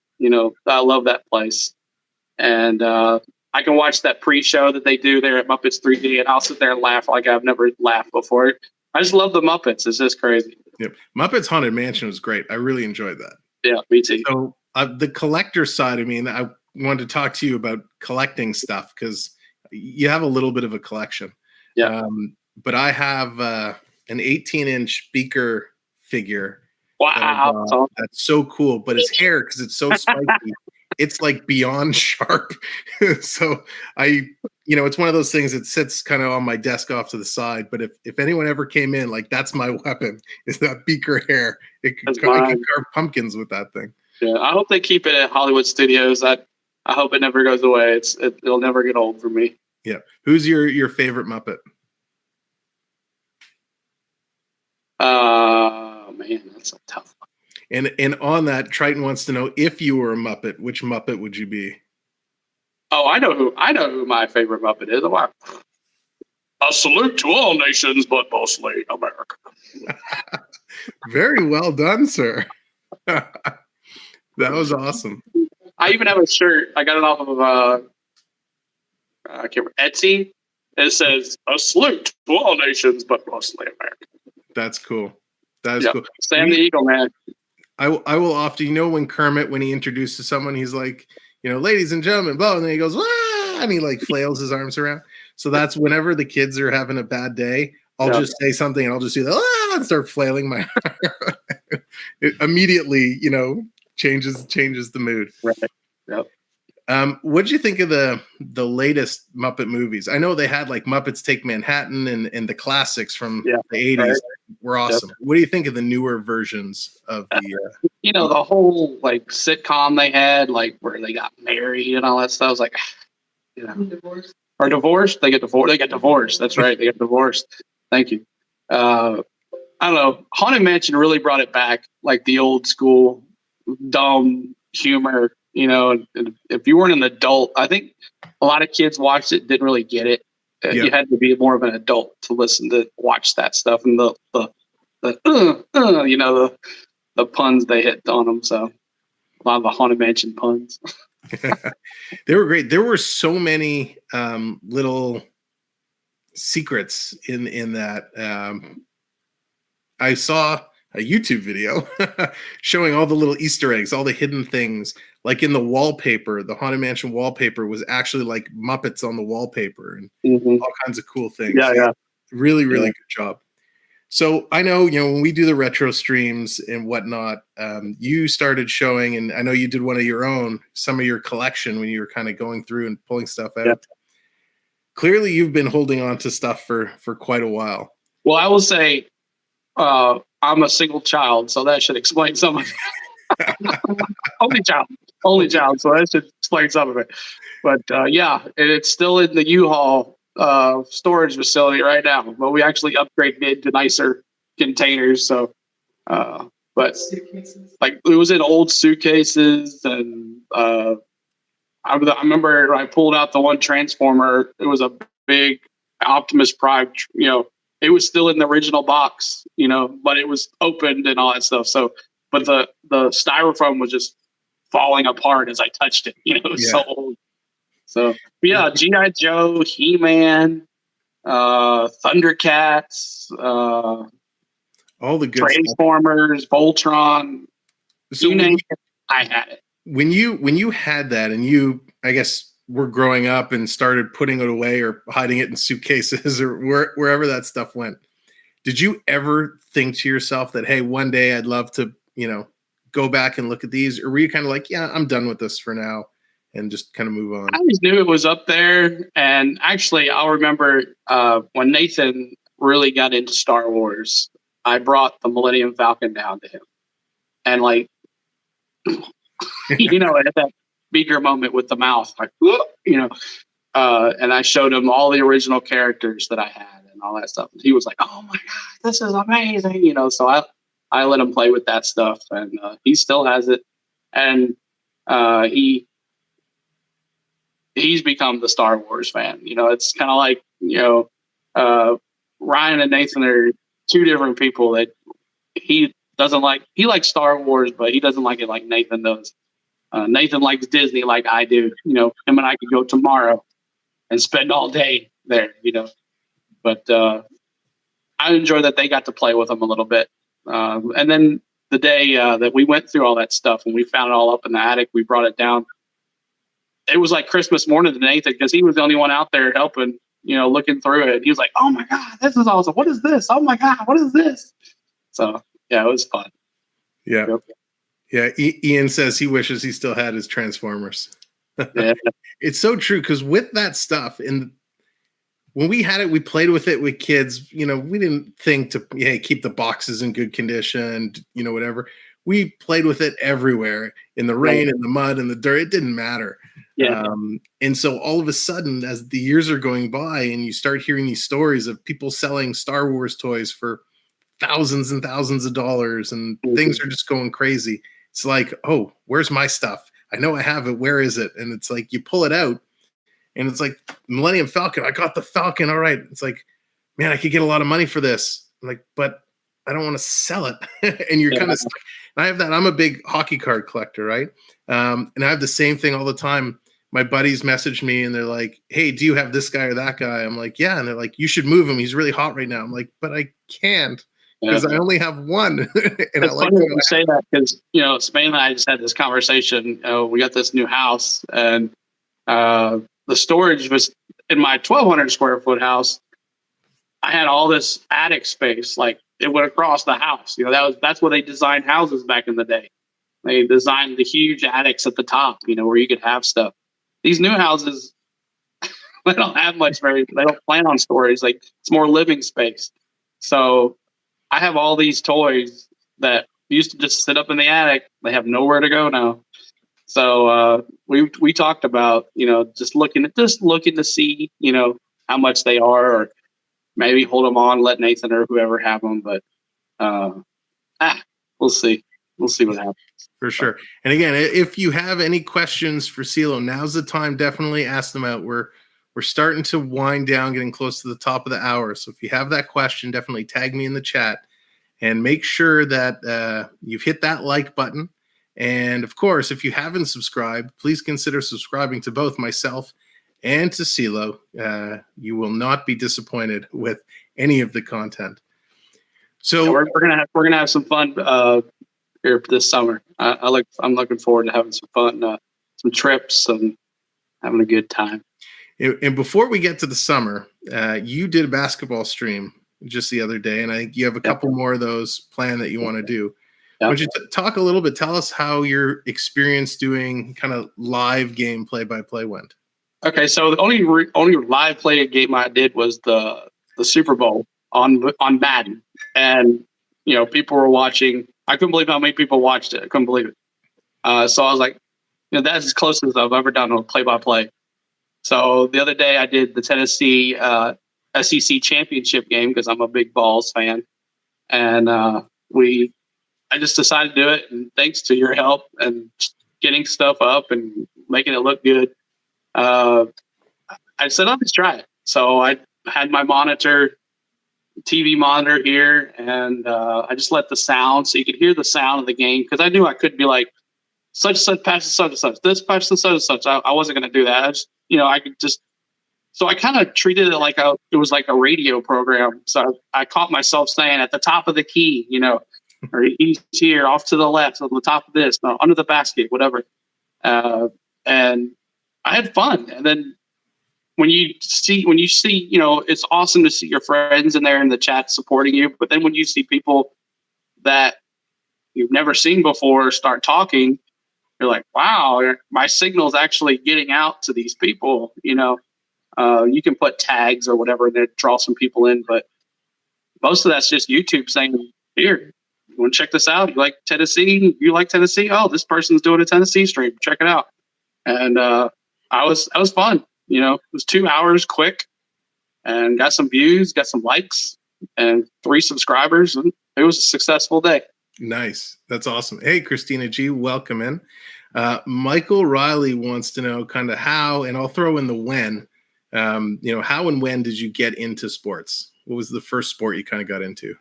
I love that place, and I can watch that pre-show that they do there at Muppets 3D, and I'll sit there and laugh like I've never laughed before. I just love the Muppets. It's just crazy. Yep. Muppets Haunted Mansion was great. I really enjoyed that. Yeah, me too. So the collector side, I wanted to talk to you about collecting stuff because you have a little bit of a collection. Yeah. But I have an 18-inch Beaker figure. Wow. That's so cool. But his hair, because it's so spiky, it's like beyond sharp. So it's one of those things that sits kind of on my desk off to the side. But if anyone ever came in, like that's my weapon, is that Beaker hair. I can carve pumpkins with that thing. Yeah, I hope they keep it at Hollywood Studios. I hope it never goes away. It'll never get old for me. Yeah. Who's your favorite Muppet? Man, that's a tough one. And on that, Triton wants to know, if you were a Muppet, which Muppet would you be? Oh, I know who my favorite Muppet is. A salute to all nations, but mostly America. Very well done, sir. That was awesome. I even have a shirt. I got it off of I can't remember, Etsy. It says a salute to all nations, but mostly America. That's cool. That is cool. Sam the Eagle, man. I will often, when Kermit, when he introduces someone, he's like, ladies and gentlemen, blah, and then he goes, ah, and he like flails his arms around. So that's whenever the kids are having a bad day, I'll just say something and I'll just do that, and start flailing my arm. It immediately, changes the mood. Right. Yep. What did you think of the latest Muppet movies? I know they had like Muppets Take Manhattan and the classics from the 80s were awesome. Yep. What do you think of the newer versions of the the whole like sitcom they had, like where they got married and all that stuff? I was like, divorced. Or divorced? They get divorced. That's right. They get divorced. Thank you. I don't know. Haunted Mansion really brought it back, like the old school dumb humor. If you weren't an adult, I think a lot of kids watched it, didn't really get it. You had to be more of an adult to watch that stuff, and the puns they hit on them. So a lot of the Haunted Mansion puns. They were great. There were so many little secrets in that. I saw a YouTube video showing all the little Easter eggs, all the hidden things. Like in the wallpaper, the Haunted Mansion wallpaper was actually like Muppets on the wallpaper and all kinds of cool things. Yeah. Really good job. So I know, when we do the retro streams and whatnot, you started showing, and I know you did one of your own, some of your collection when you were kind of going through and pulling stuff out. Yep. Clearly you've been holding on to stuff for quite a while. Well, I will say I'm a single child, so that should explain some of it. Only child, so that should explain some of it. But it's still in the U-Haul storage facility right now, but we actually upgraded to nicer containers. So, but like it was in old suitcases, and I remember I pulled out the one Transformer. It was a big Optimus Prime. It was still in the original box, but it was opened and all that stuff. So, but the styrofoam was just falling apart as I touched it. It was so old. So G.I. Joe, He-Man, Thundercats, all the good Transformers, stuff. Voltron. So you name it, I had it. When you had that, and you, I guess, were growing up and started putting it away or hiding it in suitcases or wherever that stuff went, did you ever think to yourself that, hey, one day I'd love to, go back and look at these? Or were you kind of like, yeah, I'm done with this for now, and just kind of move on? I always knew it was up there. And actually, I'll remember when Nathan really got into Star Wars, I brought the Millennium Falcon down to him. And like, at that Beaker moment with the mouth, like, and I showed him all the original characters that I had and all that stuff. And he was like, oh my God, this is amazing. So I let him play with that stuff, and he still has it. And he's become the Star Wars fan. It's kind of like, Ryan and Nathan are two different people that he doesn't like. He likes Star Wars, but he doesn't like it like Nathan does. Nathan likes Disney like I do. Him and I could go tomorrow and spend all day there, But I enjoy that they got to play with him a little bit. And then the day that we went through all that stuff and we found it all up in the attic, we brought it down. It was like Christmas morning to Nathan because he was the only one out there helping, looking through it. He was like, oh my God, this is awesome. What is this? Oh my God, what is this? So, it was fun. Yeah. Yep. Yeah. Ian says he wishes he still had his Transformers. Yeah. It's so true, because with that stuff, and when we had it, we played with it with kids. We didn't think to keep the boxes in good condition, whatever. We played with it everywhere, in the rain, in the mud, in the dirt. It didn't matter. Yeah. And so all of a sudden, as the years are going by, and you start hearing these stories of people selling Star Wars toys for thousands and thousands of dollars, and things are just going crazy. It's like, oh, where's my stuff? I know I have it. Where is it? And it's like you pull it out, And it's like Millennium Falcon. I got the Falcon. All right. It's like, man, I could get a lot of money for this. I'm like, but I don't want to sell it. And you're kind of stuck. And I have that. I'm a big hockey card collector, right? And I have the same thing all the time. My buddies message me and they're like, hey, do you have this guy or that guy? I'm like, yeah. And they're like, you should move him. He's really hot right now. I'm like, but I can't because I only have one. And it's funny that you say that because, Spain and I just had this conversation. We got this new house and the storage was in my 1,200 square foot house. I had all this attic space, like it went across the house. That's where they designed houses back in the day. They designed the huge attics at the top, where you could have stuff. These new houses, they don't have much. They don't plan on storage. Like it's more living space. So I have all these toys that used to just sit up in the attic. They have nowhere to go now. So we talked about just looking to see how much they are, or maybe hold them on, let Nathan or whoever have them. But we'll see. We'll see what happens. For sure. And again, if you have any questions for CeeLo, now's the time. Definitely ask them out. We're starting to wind down, getting close to the top of the hour. So if you have that question, definitely tag me in the chat and make sure that you've hit that like button. And of course, if you haven't subscribed, please consider subscribing to both myself and to CeeLo. You will not be disappointed with any of the content. So yeah, we're gonna have some fun here this summer. I'm looking forward to having some fun, some trips, and having a good time. And before we get to the summer, you did a basketball stream just the other day, and I think you have a couple more of those planned that you want to do. Why don't you talk a little bit? Tell us how your experience doing kind of live game play-by-play went. Okay, so the only live play game I did was the Super Bowl on Madden, and people were watching. I couldn't believe how many people watched it. I couldn't believe it. So I was like, that's as close as I've ever done a play-by-play. So the other day I did the Tennessee SEC championship game because I'm a big Vols fan, and I just decided to do it. And thanks to your help and getting stuff up and making it look good, I said I'll just try it. So I had my TV monitor here, and I just let the sound, so you could hear the sound of the game, because I knew I couldn't be like, such and such passes such and such, this passes such and such. I wasn't going to do that. I just, I could just, so I kind of treated it like it was like a radio program. So I caught myself saying at the top of the key, or he's here, off to the left, on the top of this, no, under the basket, whatever. And I had fun. And then when you see, it's awesome to see your friends in there in the chat supporting you. But then when you see people that you've never seen before start talking, you're like, wow, my signal's actually getting out to these people. You can put tags or whatever and then draw some people in, but most of that's just YouTube saying, here, you want to check this out? You like Tennessee? You like Tennessee? Oh, this person's doing a Tennessee stream. Check it out. And I was fun. It was 2 hours quick, and got some views, got some likes, and 3 subscribers, and it was a successful day. Nice. That's awesome. Hey, Christina G, welcome in. Michael Riley wants to know kind of how, and I'll throw in the when, how and when did you get into sports? What was the first sport you kind of got into?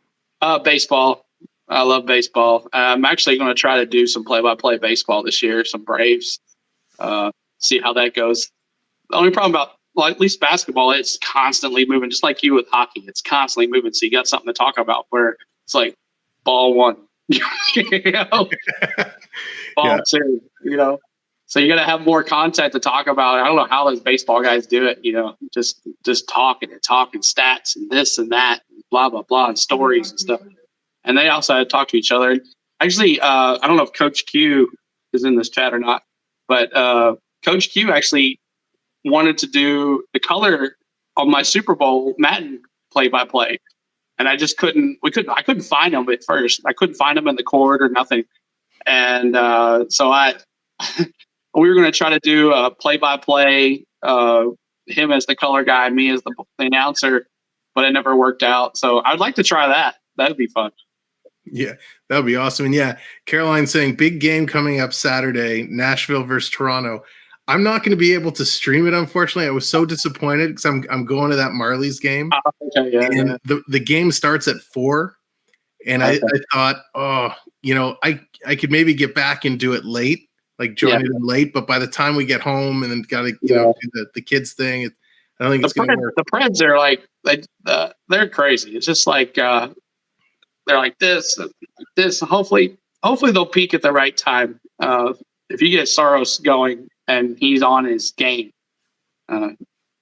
Baseball. I love baseball. I'm actually going to try to do some play-by-play baseball this year, some Braves, see how that goes. The only problem about, at least basketball, it's constantly moving, just like you with hockey. It's constantly moving, so you got something to talk about, where it's like ball one, ball two, So you got to have more content to talk about. I don't know how those baseball guys do it, just talking stats and this and that, and blah, blah, blah, and stories and stuff. And they also had to talk to each other. Actually, I don't know if Coach Q is in this chat or not, but Coach Q actually wanted to do the color on my Super Bowl Madden play-by-play. And I just couldn't find him at first. I couldn't find him in the court or nothing. And so we were going to try to do a play-by-play, him as the color guy, me as the announcer, but it never worked out. So I'd like to try that. That'd be fun. Yeah, that would be awesome. And yeah, Caroline's saying big game coming up Saturday, Nashville versus Toronto. I'm not going to be able to stream it. Unfortunately, I was so disappointed because I'm going to that Marlies game, Okay, yeah, and the game starts at 4, and I thought, oh, I could maybe get back and do it late, like join it in late, but by the time we get home and then got to do the kids thing, I don't think it's going to work. The Preds are like they're crazy. It's just like they're like this. Hopefully they'll peak at the right time. If you get Soros going and he's on his game,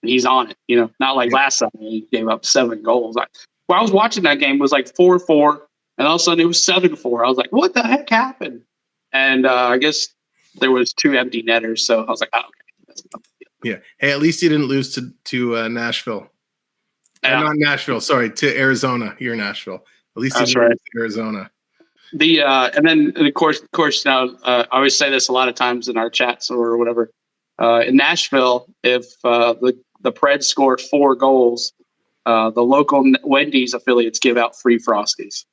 he's on it. Not like last time he gave up 7 goals. I was watching that game, it was like 4-4, and all of a sudden it was 7-4. I was like, what the heck happened? And I guess there was 2 empty netters, so I was like, oh, okay. Yeah. Hey, at least you didn't lose to Nashville. Not Nashville. Sorry, to Arizona. You're Nashville. At least you didn't lose to Arizona. And then of course now I always say this a lot of times in our chats or whatever. In Nashville, if the Preds score 4 goals, the local Wendy's affiliates give out free Frosties.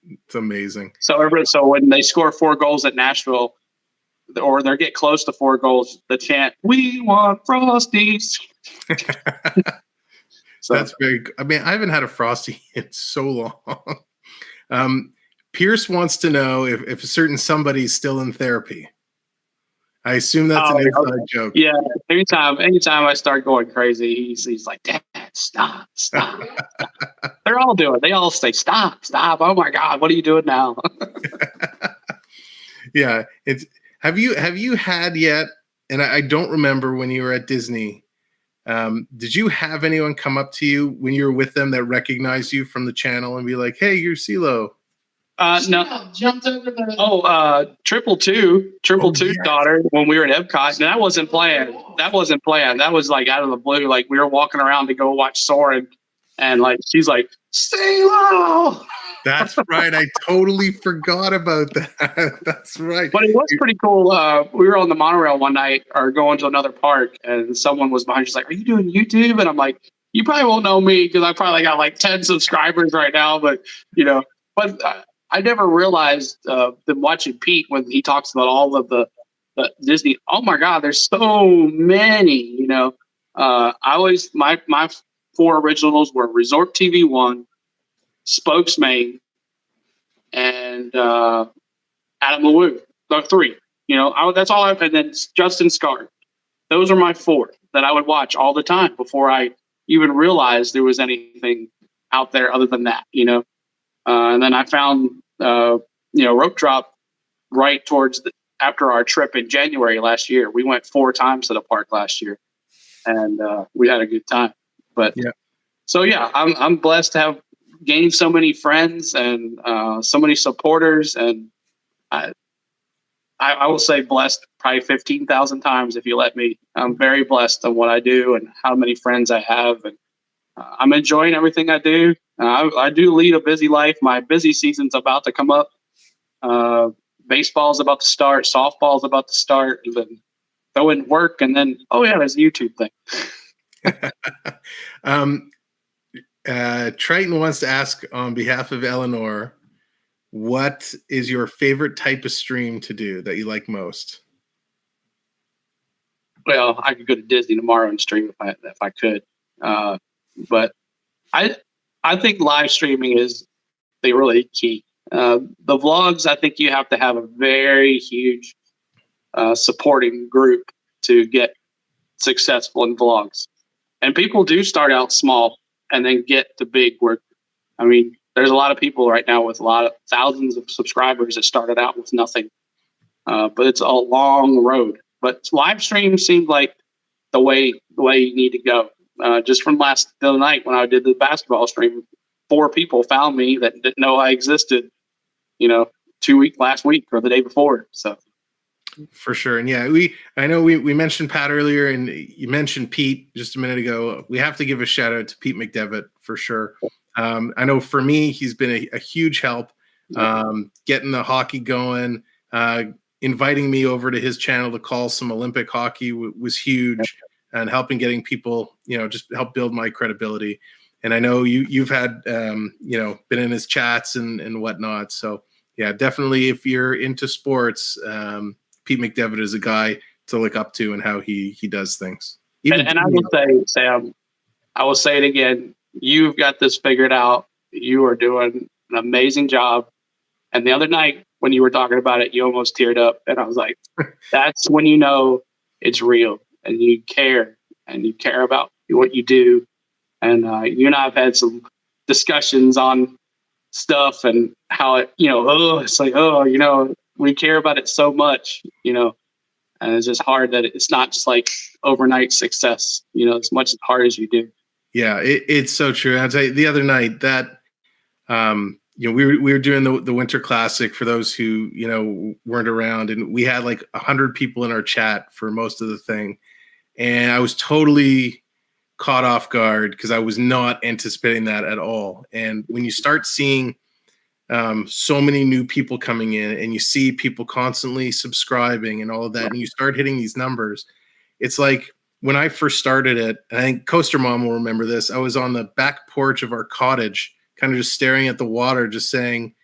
It's amazing. So when they score 4 goals at Nashville, or they get close to 4 goals, the chant, "We want Frosties." So that's very. I mean, I haven't had a Frosty in so long. Pierce wants to know if a certain somebody's still in therapy. I assume that's an inside joke. Yeah. Anytime I start going crazy, he's like, "Dad, stop. They're all doing it. They all say, stop. Oh my God, what are you doing now? Yeah. Have you had yet, and I don't remember when you were at Disney, did you have anyone come up to you when you were with them that recognized you from the channel and be like, hey, you're CeeLo? No. Jumped over the Triple Two daughter when we were at Epcot, and that wasn't planned. That was like out of the blue. Like we were walking around to go watch Soarin', and like she's like, CeeLo! That's right. I totally forgot about that. That's right. But it was pretty cool. We were on the monorail one night or going to another park, and someone was behind. She's like, are you doing YouTube? And I'm like, you probably won't know me because I probably got like 10 subscribers right now. But, I never realized them watching Pete when he talks about all of the Disney. Oh, my God, there's so many, my 4 originals were Resort TV 1, Spokesman, and Adam LeWoo. The 3, that's all. And then Justin Scar. Those are my 4 that I would watch all the time before I even realized there was anything out there other than that. And then I found Rope Drop right towards after our trip in January last year. We went 4 times to the park last year, and we had a good time. But I'm blessed to have gained so many friends and so many supporters, and I will say blessed probably 15,000 times if you let me. I'm very blessed on what I do and how many friends I have, and I'm enjoying everything I do. I do lead a busy life. My busy season's about to come up. Baseball's about to start. Softball's about to start. And then go in work, and then there's a YouTube thing. Triton wants to ask on behalf of Eleanor, what is your favorite type of stream to do that you like most? Well, I could go to Disney tomorrow and stream if I could. But I think live streaming is the really key. The vlogs, I think you have to have a very huge supporting group to get successful in vlogs. And people do start out small and then get to big work. I mean, there's a lot of people right now with a lot of thousands of subscribers that started out with nothing. But it's a long road. But live stream seemed like the way you need to go. Just from the other night when I did the basketball stream, 4 people found me that didn't know I existed, last week or the day before. So for sure. And I know we mentioned Pat earlier, and you mentioned Pete just a minute ago. We have to give a shout out to Pete McDevitt for sure. I know for me, he's been a huge help getting the hockey going, inviting me over to his channel to call some Olympic hockey was huge, and helping getting people, just help build my credibility. And I know you've had, been in his chats and whatnot. So yeah, definitely if you're into sports, Pete McDevitt is a guy look up to and how he does things. Even and I will say, Sam, I will say it again. You've got this figured out. You are doing an amazing job. And the other night when you were talking about it, you almost teared up. And I was like, that's when you know it's real and you care about what you do. And you and I have had some discussions on stuff and how it, it's like, we care about it so much, and it's just hard that it's not just like overnight success, as much as hard as you do. Yeah, it's so true. I'll tell you, the other night that, we were doing the Winter Classic for those who, weren't around, and we had like 100 people in our chat for most of the thing. And I was totally caught off guard because I was not anticipating that at all. And when you start seeing so many new people coming in and you see people constantly subscribing and all of that, and you start hitting these numbers, it's like when I first started it, I think Coaster Mom will remember this, I was on the back porch of our cottage, kind of just staring at the water, just saying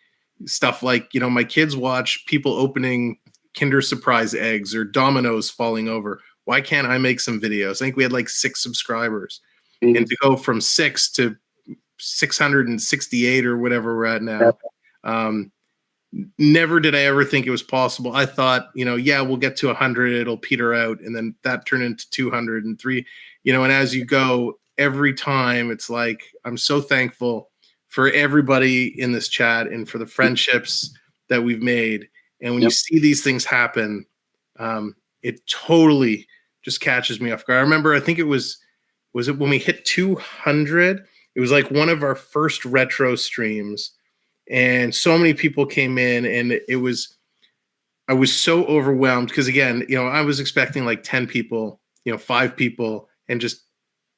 stuff like, my kids watch people opening Kinder Surprise eggs or dominoes falling over. Why can't I make some videos? I think we had like 6 subscribers. Mm-hmm. And to go from 6 to 668 or whatever we're at now, never did I ever think it was possible. I thought, we'll get to 100, it'll peter out. And then that turned into 200 and 3, and as you go every time, it's like, I'm so thankful for everybody in this chat and for the friendships that we've made. And when you see these things happen, it totally just catches me off guard. I remember, I think was it when we hit 200? It was like one of our first retro streams, and so many people came in, and I was so overwhelmed because, again, I was expecting like 10 people, 5 people, and just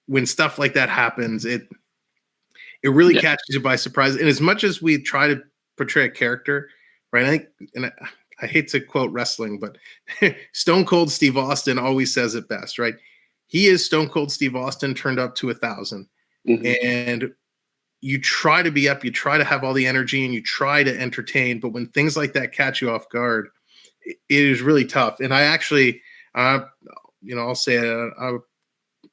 when stuff like that happens, it really catches you by surprise. And as much as we try to portray a character, right? I think, and I hate to quote wrestling, but Stone Cold Steve Austin always says it best, right? He is Stone Cold Steve Austin turned up to 1,000. Mm-hmm. And you try to be up, you try to have all the energy, and you try to entertain. But when things like that catch you off guard, it is really tough. And I actually, I'll say it, I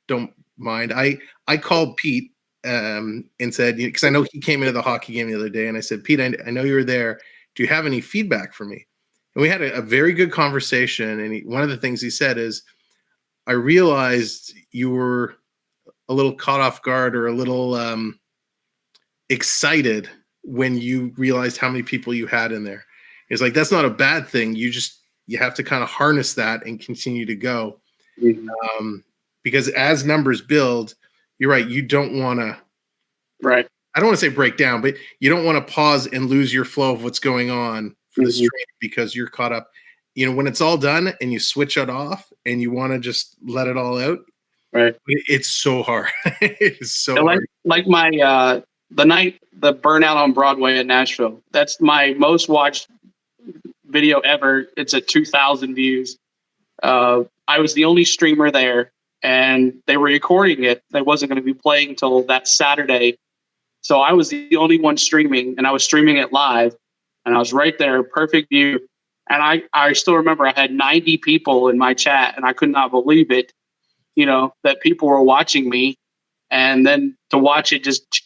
don't mind. I called Pete and said, because I know he came into the hockey game the other day, and I said, Pete, I know you were there. Do you have any feedback for me? And we had a very good conversation. And one of the things he said is, I realized you were a little caught off guard or a little excited when you realized how many people you had in there. It's like, that's not a bad thing. You have to kind of harness that and continue to go. Mm-hmm. Because as numbers build, you're right. You don't want to, right. I don't want to say break down, but you don't want to pause and lose your flow of what's going on for the stream because you're caught up. When it's all done and you switch it off and you want to just let it all out, right? It's so hard. It's so hard. Like my the burnout on Broadway in Nashville. That's my most watched video ever. It's at 2,000 views. I was the only streamer there, and they were recording it. They wasn't going to be playing until that Saturday. So I was the only one streaming, and I was streaming it live, and I was right there, perfect view. And I still remember I had 90 people in my chat, and I could not believe it, that people were watching me. And then to watch it just,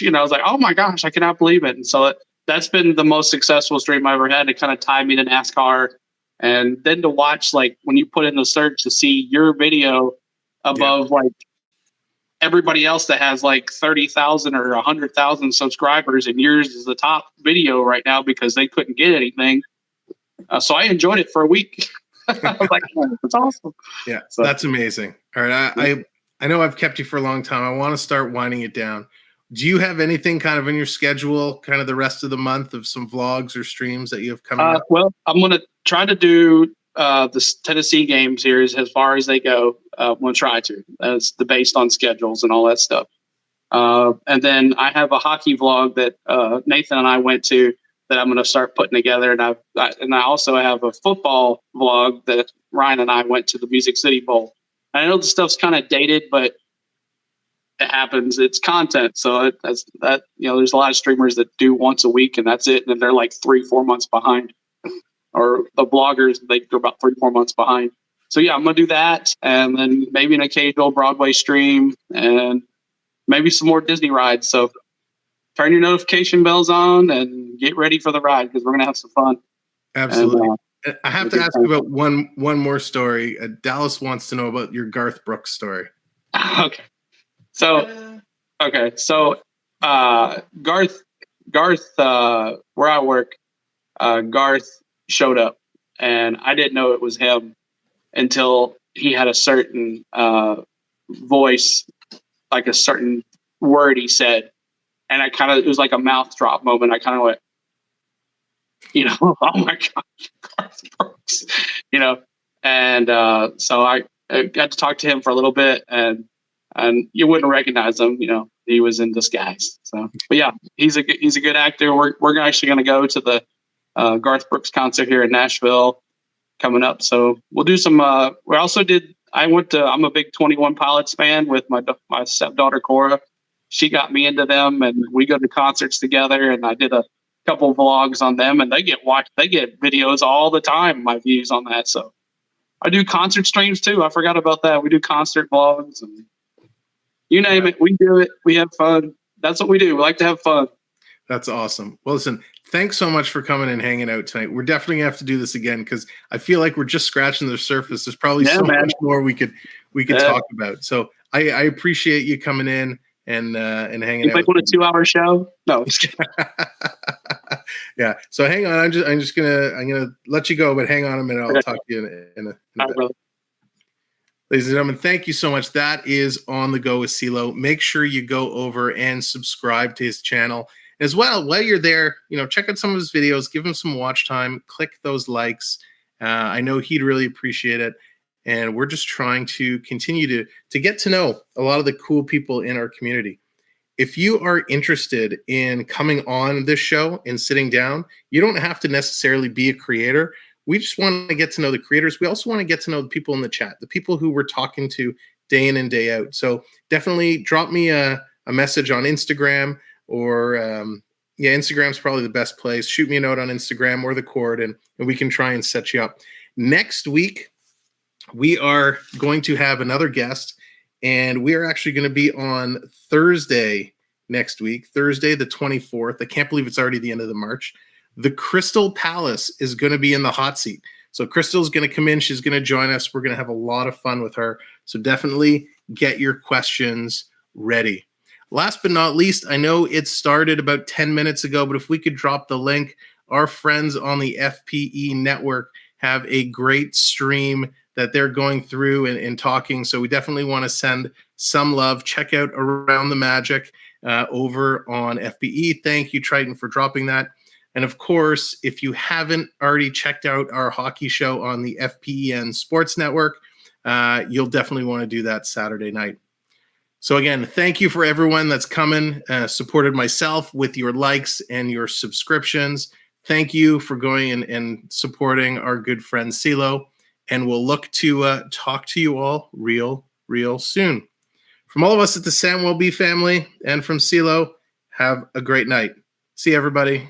I was like, oh my gosh, I cannot believe it. And so that's been the most successful stream I ever had to kind of tie me to NASCAR. And then to watch, like, when you put in the search to see your video above like everybody else that has like 30,000 or 100,000 subscribers, and yours is the top video right now because they couldn't get anything. So I enjoyed it for a week. I was like, oh, that's awesome. Yeah, so that's amazing. All right. I know I've kept you for a long time. I want to start winding it down. Do you have anything kind of in your schedule, kind of the rest of the month, of some vlogs or streams that you have coming up? Well, I'm going to try to do the Tennessee games here as far as they go. I'm going to try to. That's based on schedules and all that stuff. And then I have a hockey vlog that Nathan and I went to that I'm going to start putting together. And I also have a football vlog that Ryan and I went to the Music City Bowl. I know the stuff's kind of dated, but it happens. It's content. So there's a lot of streamers that do once a week and that's it. And they're like 3-4 months behind. or the bloggers, they're about 3-4 months behind. So yeah, I'm gonna do that, and then maybe an occasional Broadway stream, and maybe some more Disney rides. So turn your notification bells on and get ready for the ride, because we're gonna have some fun. Absolutely. And, I have to ask you about one more story. Dallas wants to know about your Garth Brooks story. Okay. So Garth, where I work, Garth showed up, and I didn't know it was him until he had a certain voice, like a certain word he said, and it was like a mouth drop moment. I kind of went, oh my gosh, Garth Brooks, and so I got to talk to him for a little bit, and you wouldn't recognize him, he was in disguise. So, but yeah, he's a good actor. We're actually going to go to the Garth Brooks concert here in Nashville coming up. So we'll do some. I'm a big 21 Pilots fan with my stepdaughter Cora. She got me into them, and we go to concerts together. And I did a couple of vlogs on them, and they get videos all the time. My views on that. So I do concert streams too. I forgot about that. We do concert vlogs, and you name it, we do it. We have fun. That's what we do. We like to have fun. That's awesome. Well, listen, thanks so much for coming and hanging out tonight. We're definitely gonna have to do this again, because I feel like we're just scratching the surface. There's probably much more we could talk about. So I appreciate you coming in and hanging out. Like on a 2-hour show? No. Yeah. So hang on. I'm gonna let you go, but hang on a minute. I'll talk to you in a bit. Ladies and gentlemen, thank you so much. That is On the Go with CeeLo. Make sure you go over and subscribe to his channel. As well, while you're there, check out some of his videos, give him some watch time, click those likes. I know he'd really appreciate it. And we're just trying to continue to get to know a lot of the cool people in our community. If you are interested in coming on this show and sitting down, you don't have to necessarily be a creator. We just want to get to know the creators. We also want to get to know the people in the chat, the people who we're talking to day in and day out. So definitely drop me a message on Instagram, or Instagram's probably the best place. Shoot me a note on Instagram or the Cord, and we can try and set you up. Next week, we are going to have another guest, and we are actually going to be on Thursday next week, Thursday the 24th. I can't believe it's already the end of the March. The Crystal Palace is going to be in the hot seat. So Crystal's going to come in. She's going to join us. We're going to have a lot of fun with her. So definitely get your questions ready. Last but not least, I know it started about 10 minutes ago, but if we could drop the link, our friends on the FPE network have a great stream that they're going through and talking. So we definitely want to send some love. Check out Around the Magic over on FPE. Thank you, Triton, for dropping that. And of course, if you haven't already checked out our hockey show on the FPEN Sports Network, you'll definitely want to do that Saturday night. So again, thank you for everyone that's coming, supported myself with your likes and your subscriptions. Thank you for going and supporting our good friend CeeLo. And we'll look to talk to you all real soon. From all of us at the Sam Will Be family and from CeeLo, have a great night. See you, everybody.